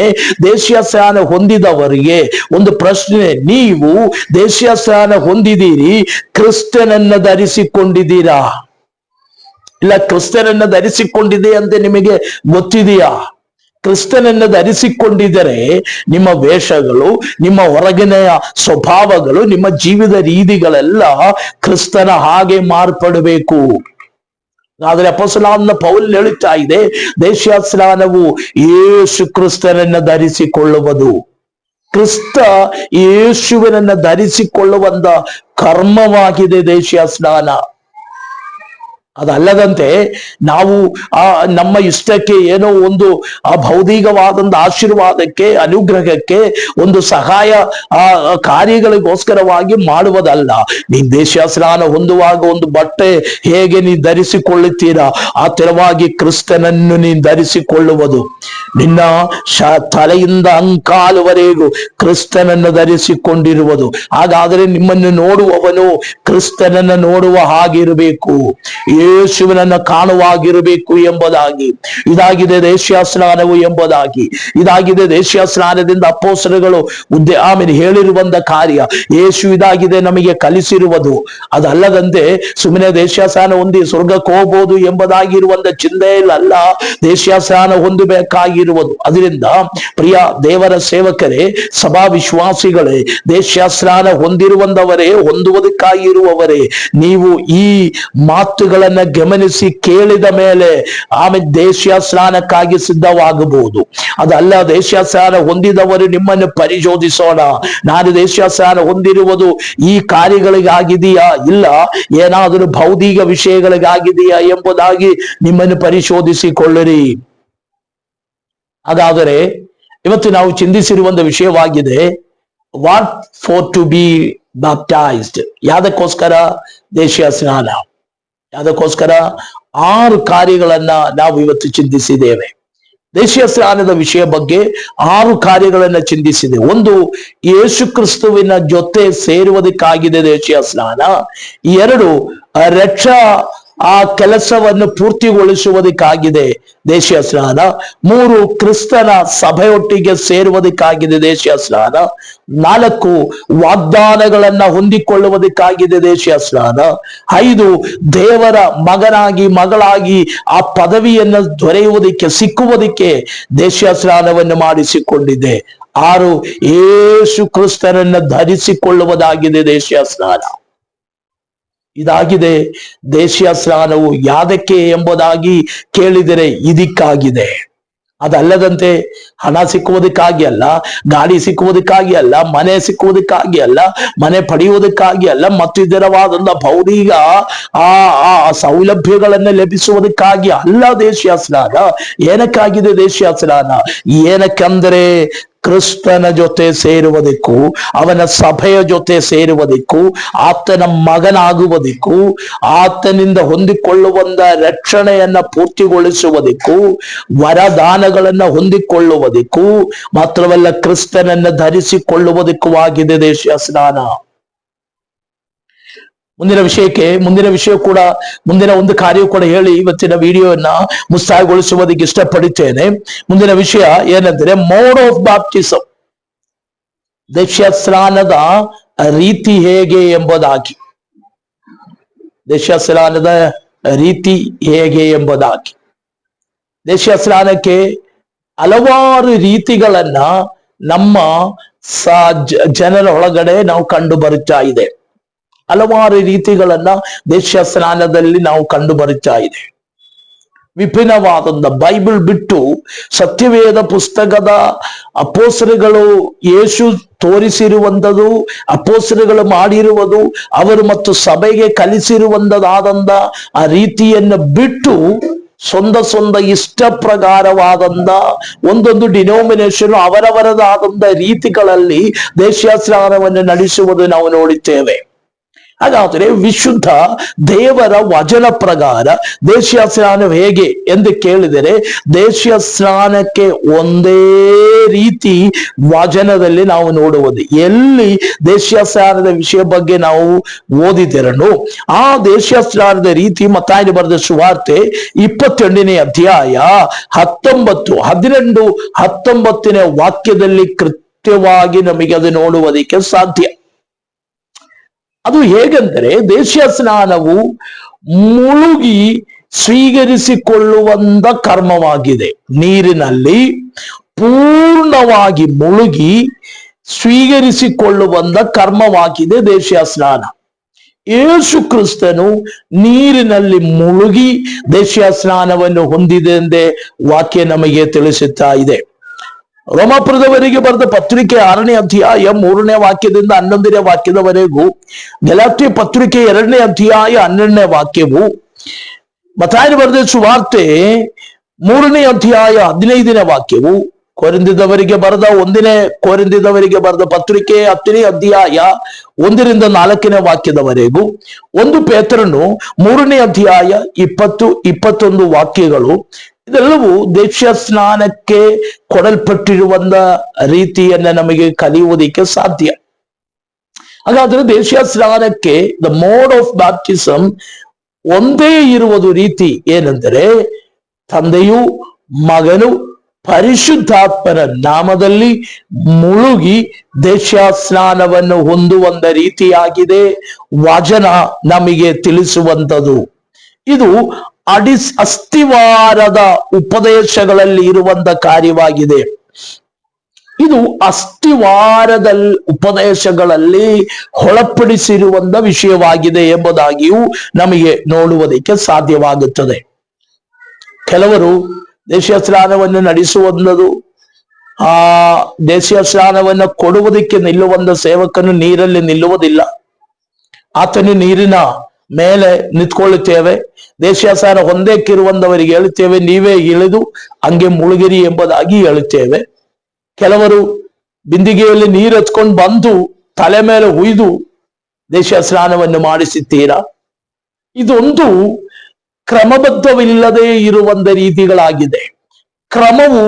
ದೇಶೀಯ ಸ್ನಾನ ಹೊಂದಿದವರಿಗೆ, ಒಂದು ಪ್ರಶ್ನೆ, ನೀವು ದೇಶೀಯ ಸ್ನಾನ ಹೊಂದಿದ್ದೀರಿ, ಕ್ರಿಸ್ತನನ್ನ ಧರಿಸಿಕೊಂಡಿದ್ದೀರಾ? ಇಲ್ಲ ಕ್ರಿಸ್ತನನ್ನ ಧರಿಸಿಕೊಂಡಿದೆ ಅಂತ ನಿಮಗೆ ಗೊತ್ತಿದೆಯಾ? ಕ್ರಿಸ್ತನನ್ನು ಧರಿಸಿಕೊಂಡಿದ್ದರೆ ನಿಮ್ಮ ವೇಷಗಳು, ನಿಮ್ಮ ಹೊರಗಿನ ಸ್ವಭಾವಗಳು, ನಿಮ್ಮ ಜೀವಿತ ರೀತಿಗಳೆಲ್ಲ ಕ್ರಿಸ್ತನ ಹಾಗೆ ಮಾರ್ಪಡಬೇಕು. ಆದ್ರೆ ಅಪೊಸ್ತಲನಾದ ಪೌಲ್ ಹೇಳುತ್ತಾ ಇದೆ, ದೇಶೀಯ ಸ್ನಾನವು ಯೇಸು ಕ್ರಿಸ್ತನನ್ನು ಧರಿಸಿಕೊಳ್ಳುವುದು. ಕ್ರಿಸ್ತ ಯೇಸುವಿನನ್ನ ಧರಿಸಿಕೊಳ್ಳುವಂತ ಕರ್ಮವಾಗಿದೆ ದೇಶೀಯ ಸ್ನಾನ. ಅದಲ್ಲದಂತೆ ನಾವು ನಮ್ಮ ಇಷ್ಟಕ್ಕೆ ಏನೋ ಒಂದು ಭೌತಿಕವಾದಂತ ಆಶೀರ್ವಾದಕ್ಕೆ, ಅನುಗ್ರಹಕ್ಕೆ, ಒಂದು ಸಹಾಯ ಕಾರ್ಯಗಳಿಗೋಸ್ಕರವಾಗಿ ಮಾಡುವುದಲ್ಲ. ನೀನ್ ದೇಶೀಯ ಸ್ನಾನ ಹೊಂದುವಾಗ ಒಂದು ಬಟ್ಟೆ ಹೇಗೆ ನೀನ್ ಧರಿಸಿಕೊಳ್ಳುತ್ತೀರಾ, ಆ ತೆರವಾಗಿ ಕ್ರಿಸ್ತನನ್ನು ನೀನ್ ಧರಿಸಿಕೊಳ್ಳುವುದು. ನಿನ್ನ ತಲೆಯಿಂದ ಅಂಕಾಲುವರೆಗೂ ಕ್ರಿಸ್ತನನ್ನು ಧರಿಸಿಕೊಂಡಿರುವುದು. ಹಾಗಾದರೆ ನಿಮ್ಮನ್ನು ನೋಡುವವನು ಕ್ರಿಸ್ತನನ್ನು ನೋಡುವ ಹಾಗಿರಬೇಕು, ಯೇಸುವಿನನ್ನ ಕಾಣುವಾಗಿರಬೇಕು ಎಂಬುದಾಗಿ. ಇದಾಗಿದೆ ದೇಶೀಯ ಸ್ನಾನವು ಎಂಬುದಾಗಿ. ಇದಾಗಿದೆ ದೇಶೀಯ ಸ್ನಾನದಿಂದ ಅಪೊಸ್ತಲರು ಹೇಳಿರುವಂತ ಕಾರ್ಯ. ಯೇಸು ಇದಾಗಿದೆ ನಮಗೆ ಕಲಿಸಿರುವುದು. ಅದಲ್ಲದಂತೆ ಸುಮ್ಮನೆ ದೇಶೀಯ ಸ್ನಾನ ಹೊಂದಿ ಸ್ವರ್ಗಕ್ಕೆ ಹೋಗ್ಬೋದು ಎಂಬುದಾಗಿರುವಂತ ಚಿಂತೆಯಲ್ಲ ದೇಶೀಯ ಸ್ನಾನ ಹೊಂದಬೇಕಾಗಿರುವುದು. ಅದರಿಂದ ಪ್ರಿಯ ದೇವರ ಸೇವಕರೇ, ಸಭಾ ವಿಶ್ವಾಸಿಗಳೇ, ದೇಶೀಯ ಸ್ನಾನ ಹೊಂದಿರುವಂತವರೇ, ಹೊಂದುವುದಕ್ಕಾಗಿರುವವರೇ, ನೀವು ಈ ಮಾತುಗಳನ್ನ ಗಮನಿಸಿ ಕೇಳಿದ ಮೇಲೆ ಆಮೇಲೆ ದೇಶೀಯ ಸ್ನಾನಕ್ಕಾಗಿ ಸಿದ್ಧವಾಗಬಹುದು. ಅದಲ್ಲ, ದೇಶೀಯ ಸ್ನಾನ ಹೊಂದಿದವರು ನಿಮ್ಮನ್ನು ಪರಿಶೋಧಿಸೋಣ. ನಾನು ದೇಶೀಯ ಸ್ನಾನ ಹೊಂದಿರುವುದು ಈ ಕಾರ್ಯಗಳಿಗಾಗಿದೆಯಾ, ಇಲ್ಲ ಏನಾದರೂ ಭೌತಿಕ ವಿಷಯಗಳಿಗಾಗಿದೆಯಾ ಎಂಬುದಾಗಿ ನಿಮ್ಮನ್ನು ಪರಿಶೋಧಿಸಿಕೊಳ್ಳಿರಿ. ಹಾಗಾದರೆ ಇವತ್ತು ನಾವು ಚಿಂತಿಸಿರುವಂತ ವಿಷಯವಾಗಿದೆ, what for to be baptized. ಯಾದಕ್ಕೋಸ್ಕರ ದೇಶೀಯ ಸ್ನಾನ? ಅದಕ್ಕೋಸ್ಕರ 6 ಕಾರ್ಯಗಳನ್ನ ನಾವು ಇವತ್ತು ಚಿಂತಿಸಿದ್ದೇವೆ. ದೇಶೀಯ ಸ್ನಾನದ ವಿಷಯ ಬಗ್ಗೆ 6 ಕಾರ್ಯಗಳನ್ನ ಚಿಂತಿಸಿದೆ. 1, ಯೇಸು ಕ್ರಿಸ್ತುವಿನ ಜೊತೆ ಸೇರುವುದಕ್ಕಾಗಿದೆ ದೇಶೀಯ ಸ್ನಾನ. 2, ರಕ್ಷಾ ಕೆಲಸವನ್ನು ಪೂರ್ತಿಗೊಳಿಸುವುದಕ್ಕಾಗಿದೆ ದೇಶೀಯ ಸ್ನಾನ. 3, ಕ್ರಿಸ್ತನ ಸಭೆಯೊಟ್ಟಿಗೆ ಸೇರುವುದಕ್ಕಾಗಿದೆ ದೇಶೀಯ ಸ್ನಾನ. 4, ವಾಗ್ದಾನಗಳನ್ನ ಹೊಂದಿಕೊಳ್ಳುವುದಕ್ಕಾಗಿದೆ ದೇಶೀಯ ಸ್ನಾನ. 5, ದೇವರ ಮಗನಾಗಿ ಮಗಳಾಗಿ ಆ ಪದವಿಯನ್ನು ದೊರೆಯುವುದಕ್ಕೆ, ಸಿಕ್ಕುವುದಕ್ಕೆ ದೇಶೀಯ ಸ್ನಾನವನ್ನು ಮಾಡಿಸಿಕೊಂಡಿದೆ. 6, ಯೇಸು ಕ್ರಿಸ್ತನನ್ನು ಧರಿಸಿಕೊಳ್ಳುವುದಾಗಿದೆ ದೇಶೀಯ ಸ್ನಾನ. ಇದಾಗಿದೆ ದೇಶೀಯ ಸ್ನಾನವು. ಯಾದಕ್ಕೆ ಎಂಬುದಾಗಿ ಕೇಳಿದರೆ ಇದಕ್ಕಾಗಿದೆ. ಅದಲ್ಲದಂತೆ ಹಣ ಸಿಕ್ಕುವುದಕ್ಕಾಗಿ ಅಲ್ಲ, ಗಾಡಿ ಸಿಕ್ಕುವುದಕ್ಕಾಗಿ ಅಲ್ಲ, ಮನೆ ಸಿಕ್ಕುವುದಕ್ಕಾಗಿ ಅಲ್ಲ, ಮನೆ ಪಡೆಯುವುದಕ್ಕಾಗಿ ಅಲ್ಲ, ಮತ್ತಿತರವಾದಂತ ಭೌತಿಕ ಸೌಲಭ್ಯಗಳನ್ನು ಲಭಿಸುವುದಕ್ಕಾಗಿ ಅಲ್ಲ ದೇಶೀಯ ಸ್ನಾನ. ಏನಕ್ಕಾಗಿದೆ ದೇಶೀಯ ಸ್ನಾನ? ಏನಕ್ಕೆಂದರೆ ಕ್ರಿಸ್ತನ ಜೊತೆ ಸೇರುವುದಕ್ಕೂ, ಅವನ ಸಭೆಯ ಜೊತೆ ಸೇರುವುದಕ್ಕೂ, ಆತನ ಮಗನಾಗುವುದಕ್ಕೂ, ಆತನಿಂದ ಹೊಂದಿಕೊಳ್ಳುವಂತ ರಕ್ಷಣೆಯನ್ನ ಪೂರ್ತಿಗೊಳಿಸುವುದಕ್ಕೂ, ವರದಾನಗಳನ್ನ ಹೊಂದಿಕೊಳ್ಳುವುದಕ್ಕೂ, ಮಾತ್ರವಲ್ಲ ಕ್ರಿಸ್ತನನ್ನ ಧರಿಸಿಕೊಳ್ಳುವುದಕ್ಕೂ ಆಗಿದೆ ದೇಶೀಯ ಸ್ನಾನ. ಮುಂದಿನ ವಿಷಯ ಕೂಡ, ಮುಂದಿನ ಒಂದು ಕಾರ್ಯ ಕೂಡ ಹೇಳಿ ಇವತ್ತಿನ ವಿಡಿಯೋನ ಮುಕ್ತಾಯಗೊಳಿಸುವುದಕ್ಕೆ ಇಷ್ಟಪಡುತ್ತೇನೆ. ಮುಂದಿನ ವಿಷಯ ಏನಂದ್ರೆ ಮೋಡ್ ಆಫ್ ಬಾಪ್ಟಿಸಮ್, ದೀಕ್ಷಾ ಸ್ನಾನದ ರೀತಿ ಹೇಗೆ ಎಂಬುದಾಗಿ. ದೀಕ್ಷಾ ಸ್ನಾನದ ರೀತಿ ಹೇಗೆ ಎಂಬುದಾಗಿ. ದೀಕ್ಷಾ ಸ್ನಾನಕ್ಕೆ ಹಲವಾರು ರೀತಿಗಳನ್ನ ನಮ್ಮ ಜನರ ಒಳಗಡೆ ನಾವು ಕಂಡು ಬರುತ್ತಾ ಇದೆ. ಹಲವಾರು ರೀತಿಗಳನ್ನ ದೀಕ್ಷಾ ಸ್ನಾನದಲ್ಲಿ ನಾವು ಕಂಡು ಬರುತ್ತಾ ಇದೆ. ವಿಭಿನ್ನವಾದಂತ ಬೈಬಲ್ ಬಿಟ್ಟು ಸತ್ಯವೇದ ಪುಸ್ತಕದ ಅಪೊಸ್ತಲರು ಯೇಸು ತೋರಿಸಿರುವಂಥದ್ದು, ಅಪೊಸ್ತಲರು ಮಾಡಿರುವುದು, ಅವರು ಮತ್ತು ಸಭೆಗೆ ಕಲಿಸಿರುವಂತದಾದಂತ ಆ ರೀತಿಯನ್ನು ಬಿಟ್ಟು ಸ್ವಂತ ಇಷ್ಟ ಪ್ರಕಾರವಾದಂತ ಒಂದೊಂದು ಡಿನೋಮಿನೇಷನ್ ಅವರವರದಾದಂತ ರೀತಿಗಳಲ್ಲಿ ದೀಕ್ಷಾ ಸ್ನಾನವನ್ನು ನಡೆಸುವುದು ನಾವು ನೋಡುತ್ತೇವೆ. ಹಾಗಾದರೆ ವಿಶುದ್ಧ ದೇವರ ವಚನ ಪ್ರಕಾರ ದೀಕ್ಷಾ ಸ್ನಾನ ಹೇಗೆ ಎಂದು ಕೇಳಿದರೆ, ದೀಕ್ಷಾ ಸ್ನಾನಕ್ಕೆ ಒಂದೇ ರೀತಿ ವಚನದಲ್ಲಿ ನಾವು ನೋಡುವುದು. ಎಲ್ಲಿ ದೀಕ್ಷಾ ಸ್ನಾನದ ವಿಷಯ ಬಗ್ಗೆ ನಾವು ಓದಿದರನು ಆ ದೀಕ್ಷಾ ಸ್ನಾನದ ರೀತಿ ಮತ್ತಾಯನು ಬರೆದ ಸುವಾರ್ತೆ 22ನೇ ಅಧ್ಯಾಯ 12, 19ನೇ ವಾಕ್ಯದಲ್ಲಿ ಕೃತ್ಯವಾಗಿ ನಮಗೆ ಅದು ನೋಡುವುದಕ್ಕೆ ಸಾಧ್ಯ. ಅದು ಹೇಗೆಂದರೆ, ದೀಕ್ಷಾ ಸ್ನಾನವು ಮುಳುಗಿ ಸ್ವೀಕರಿಸಿಕೊಳ್ಳುವಂತ ಕರ್ಮವಾಗಿದೆ. ನೀರಿನಲ್ಲಿ ಪೂರ್ಣವಾಗಿ ಮುಳುಗಿ ಸ್ವೀಕರಿಸಿಕೊಳ್ಳುವಂತ ಕರ್ಮವಾಗಿದೆ ದೀಕ್ಷಾ ಸ್ನಾನ. ಯೇಸು ಕ್ರಿಸ್ತನು ನೀರಿನಲ್ಲಿ ಮುಳುಗಿ ದೀಕ್ಷಾ ಸ್ನಾನವನ್ನು ಹೊಂದಿದೆ ಎಂದೇ ವಾಕ್ಯ ನಮಗೆ ತಿಳಿಸುತ್ತಾ ಇದೆ. ರೋಮಾಪುರದವರಿಗೆ ಬರೆದ ಪತ್ರಿಕೆ 6ನೇ ಅಧ್ಯಾಯ 3ನೇ ವಾಕ್ಯದಿಂದ 11ನೇ ವಾಕ್ಯದವರೆಗೂ, ಗಲಾತ್ಯ ಪತ್ರಿಕೆ 2ನೇ ಅಧ್ಯಾಯ 12ನೇ ವಾಕ್ಯವು, ಮತ್ತಾಯನು ಬರೆದ ಸುವಾರ್ತೆ 3ನೇ ಅಧ್ಯಾಯ 15ನೇ ವಾಕ್ಯವು, ಕೊರಿಂಥದವರಿಗೆ ಬರೆದ 1ನೇ ಕೊರಿಂಥದವರಿಗೆ ಬರೆದ ಪತ್ರಿಕೆ 10ನೇ ಅಧ್ಯಾಯ 1ರಿಂದ 4ನೇ ವಾಕ್ಯದವರೆಗೂ, 1 ಪೇತ್ರನು 3ನೇ ಅಧ್ಯಾಯ 20, 21 ವಾಕ್ಯಗಳು, ಇದೆಲ್ಲವೂ ದೀಕ್ಷಾ ಸ್ನಾನಕ್ಕೆ ಕೊಡಲ್ಪಟ್ಟಿರುವಂತ ರೀತಿಯನ್ನ ನಮಗೆ ಕಲಿಯುವುದಕ್ಕೆ ಸಾಧ್ಯ. ಹಾಗಾದ್ರೆ ದೀಕ್ಷಾ ಸ್ನಾನಕ್ಕೆ ದ ಮೋಡ್ ಆಫ್ ಬ್ಯಾಪ್ಟಿಸಮ್ ಒಂದೇ ಇರುವುದು ರೀತಿ ಏನೆಂದರೆ, ತಂದೆಯು ಮಗನು ಪರಿಶುದ್ಧಾತ್ಮನ ನಾಮದಲ್ಲಿ ಮುಳುಗಿ ದೀಕ್ಷಾ ಸ್ನಾನವನ್ನು ಹೊಂದುವಂತ ರೀತಿಯಾಗಿದೆ ವಚನ ನಮಗೆ ತಿಳಿಸುವಂಥದ್ದು. ಇದು ಅಸ್ಥಿವಾರದ ಉಪದೇಶಗಳಲ್ಲಿ ಇರುವಂತ ಕಾರ್ಯವಾಗಿದೆ. ಇದು ಅಸ್ಥಿವಾರದ ಉಪದೇಶಗಳಲ್ಲಿ ಒಳಪಡಿಸಿರುವಂತ ವಿಷಯವಾಗಿದೆ ಎಂಬುದಾಗಿಯೂ ನಮಗೆ ನೋಡುವುದಕ್ಕೆ ಸಾಧ್ಯವಾಗುತ್ತದೆ. ಕೆಲವರು ದೀಕ್ಷಾ ಸ್ನಾನವನ್ನು ನಡೆಸುವಂಥದ್ದು, ಆ ದೀಕ್ಷಾ ಸ್ನಾನವನ್ನು ಕೊಡುವುದಕ್ಕೆ ನಿಲ್ಲುವಂತ ಸೇವಕನು ನೀರಲ್ಲಿ ನಿಲ್ಲುವುದಿಲ್ಲ. ಆತನು ನೀರಿನ ಮೇಲೆ ನಿಂತ್ಕೊಳ್ಳುತ್ತೇವೆ. ದೀಕ್ಷಾ ಸ್ನಾನ ಹೊಂದಕ್ಕಿರುವಂತವರಿಗೆ ಹೇಳುತ್ತೇವೆ, ನೀವೇ ಇಳಿದು ಹಂಗೆ ಮುಳುಗಿರಿ ಎಂಬುದಾಗಿ ಹೇಳುತ್ತೇವೆ. ಕೆಲವರು ಬಿಂದಿಗೆಯಲ್ಲಿ ನೀರು ಎತ್ಕೊಂಡು ಬಂದು ತಲೆ ಮೇಲೆ ಹುಯ್ದು ದೀಕ್ಷಾ ಸ್ನಾನವನ್ನು ಮಾಡಿಸುತ್ತೀರಾ. ಇದೊಂದು ಕ್ರಮಬದ್ಧವಿಲ್ಲದೆ ಇರುವಂತ ರೀತಿಗಳಾಗಿದೆ. ಕ್ರಮವು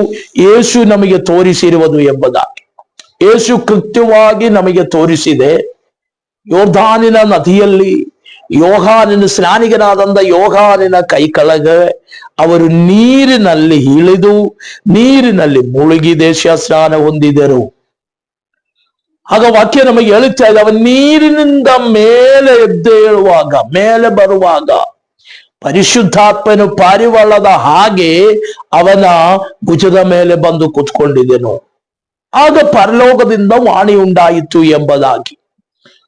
ಯೇಸು ನಮಗೆ ತೋರಿಸಿರುವುದು ಎಂಬುದಾಗಿ ಯೇಸು ಕೃತ್ಯವಾಗಿ ನಮಗೆ ತೋರಿಸಿದೆ. ಯೋರ್ದಾನಿನ ನದಿಯಲ್ಲಿ ಯೋಹಾನನ ಸ್ನಾನಿಗನಾದಂತ ಯೋಹಾನನ ಕೈ ಕೆಳಗೆ ಅವರು ನೀರಿನಲ್ಲಿ ಇಳಿದು ನೀರಿನಲ್ಲಿ ಮುಳುಗಿ ದೀಕ್ಷಾ ಸ್ನಾನ ಹೊಂದಿದರು. ಆಗ ವಾಕ್ಯ ನಮಗೆ ಹೇಳುತ್ತಾ ಇದೆ, ಅವನು ನೀರಿನಿಂದ ಮೇಲೆ ಎದ್ದೇಳುವಾಗ, ಮೇಲೆ ಬರುವಾಗ ಪರಿಶುದ್ಧಾತ್ಮನು ಪಾರಿವಾಳದ ಹಾಗೆ ಅವನ ಭುಜದ ಮೇಲೆ ಬಂದು ಕೂತ್ಕೊಂಡಿದ್ದೆನು. ಆಗ ಪರಲೋಕದಿಂದ ವಾಣಿ ಉಂಟಾಯಿತು ಎಂಬುದಾಗಿ.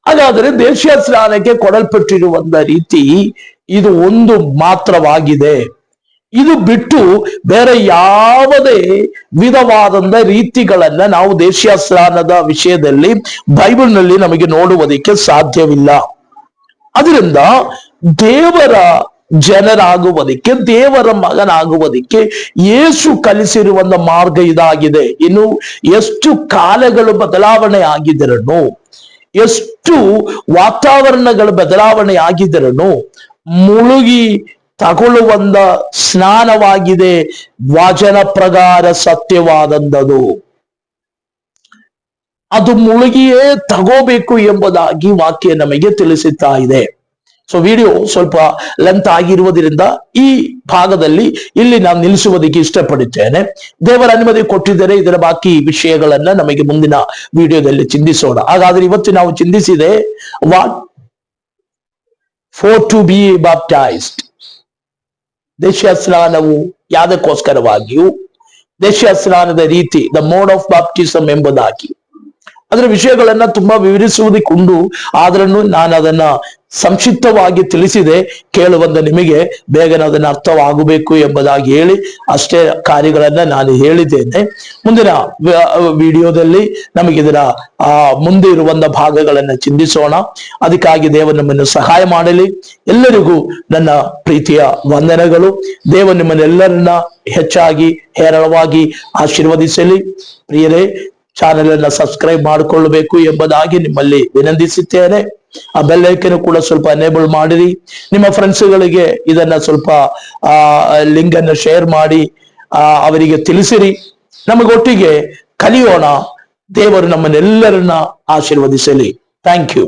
ಹಾಗಾದರೆ ದೀಕ್ಷಾ ಸ್ನಾನಕ್ಕೆ ಕೊಡಲ್ಪಟ್ಟಿರುವಂತ ರೀತಿ ಇದು ಒಂದು ಮಾತ್ರವಾಗಿದೆ. ಇದು ಬಿಟ್ಟು ಬೇರೆ ಯಾವುದೇ ವಿಧವಾದಂತ ರೀತಿಗಳನ್ನ ನಾವು ದೀಕ್ಷಾ ಸ್ನಾನದ ವಿಷಯದಲ್ಲಿ ಬೈಬಲ್ನಲ್ಲಿ ನಮಗೆ ನೋಡುವುದಕ್ಕೆ ಸಾಧ್ಯವಿಲ್ಲ. ಅದರಿಂದ ದೇವರ ಜನರಾಗುವುದಕ್ಕೆ, ದೇವರ ಮಗನಾಗುವುದಕ್ಕೆ ಯೇಸು ಕಲಿಸಿರುವಂತ ಮಾರ್ಗ ಇದಾಗಿದೆ. ಇನ್ನು ಎಷ್ಟು ಕಾಲಗಳು ಬದಲಾವಣೆ ಆಗಿದ್ದರನು, ಎಷ್ಟು ವಾತಾವರಣಗಳ ಬದಲಾವಣೆ ಆಗಿದ್ದರನು ಮುಳುಗಿ ತಗೊಳ್ಳುವಂತ ಸ್ನಾನವಾಗಿದೆ ವಚನ ಪ್ರಕಾರ ಸತ್ಯವಾದಂಥದ್ದು. ಅದು ಮುಳುಗಿಯೇ ತಗೋಬೇಕು ಎಂಬುದಾಗಿ ವಾಕ್ಯ ನಮಗೆ ತಿಳಿಸುತ್ತಾ ಇದೆ. ಸೊ ವಿಡಿಯೋ ಸ್ವಲ್ಪ ಲೆಂತ್ ಆಗಿರುವುದರಿಂದ ಈ ಭಾಗದಲ್ಲಿ ಇಲ್ಲಿ ನಾನು ನಿಲ್ಲಿಸುವುದಕ್ಕೆ ಇಷ್ಟಪಡುತ್ತೇನೆ. ದೇವರ ಅನುಮತಿ ಕೊಟ್ಟಿದ್ದರೆ ಇದರ ಬಾಕಿ ವಿಷಯಗಳನ್ನ ನಮಗೆ ಮುಂದಿನ ವಿಡಿಯೋದಲ್ಲಿ ಚಿಂತಿಸೋಣ. ಹಾಗಾದ್ರೆ ಇವತ್ತು ನಾವು ಚಿಂತಿಸಿದೆ what for to be baptized. ದೇಶ ಸ್ನಾನವು ಯಾವುದಕ್ಕೋಸ್ಕರವಾಗಿಯೂ, ದೇಶ ಸ್ನಾನದ ರೀತಿ, ದ ಮೋಡ್ ಆಫ್ ಬ್ಯಾಪ್ಟಿಸಮ್ ಎಂಬುದಾಗಿ ಅದರ ವಿಷಯಗಳನ್ನ ತುಂಬಾ ವಿವರಿಸುವುದಕ್ಕುಂಟು. ಆದ್ರೂ ನಾನು ಅದನ್ನ ಸಂಕ್ಷಿಪ್ತವಾಗಿ ತಿಳಿಸಿದೆ. ಕೇಳುವಂತ ನಿಮಗೆ ಬೇಗನೆ ಅದನ್ನ ಅರ್ಥವಾಗಬೇಕು ಎಂಬುದಾಗಿ ಹೇಳಿ ಅಷ್ಟೇ ಕಾರ್ಯಗಳನ್ನ ನಾನು ಹೇಳಿದ್ದೇನೆ. ಮುಂದಿನ ವಿಡಿಯೋದಲ್ಲಿ ನಮಗಿದರ ಮುಂದೆ ಇರುವಂತ ಭಾಗಗಳನ್ನ ಚಿಂತಿಸೋಣ. ಅದಕ್ಕಾಗಿ ದೇವರು ನಮ್ಮನ್ನು ಸಹಾಯ ಮಾಡಲಿ. ಎಲ್ಲರಿಗೂ ನನ್ನ ಪ್ರೀತಿಯ ವಂದನೆಗಳು. ದೇವರು ನಿಮ್ಮನ್ನೆಲ್ಲರನ್ನ ಹೆಚ್ಚಾಗಿ ಹೇರಳವಾಗಿ ಆಶೀರ್ವದಿಸಲಿ. ಪ್ರಿಯರೇ, ಚಾನೆಲ್ ಅನ್ನ ಸಬ್ಸ್ಕ್ರೈಬ್ ಮಾಡಿಕೊಳ್ಳಬೇಕು ಎಂಬುದಾಗಿ ನಿಮ್ಮಲ್ಲಿ ವಿನಂತಿಸುತ್ತೇನೆ. ಆ ಬೆಲ್ ಐಕನ್ ಕೂಡ ಸ್ವಲ್ಪ ಎನೇಬಲ್ ಮಾಡಿರಿ. ನಿಮ್ಮ ಫ್ರೆಂಡ್ಸ್ಗಳಿಗೆ ಇದನ್ನ ಸ್ವಲ್ಪ ಲಿಂಕ್ ಅನ್ನು ಶೇರ್ ಮಾಡಿ ಅವರಿಗೆ ತಿಳಿಸಿರಿ. ನಮಗೊಟ್ಟಿಗೆ ಕಲಿಯೋಣ. ದೇವರು ನಮ್ಮನ್ನೆಲ್ಲರನ್ನ ಆಶೀರ್ವದಿಸಲಿ. Thank you.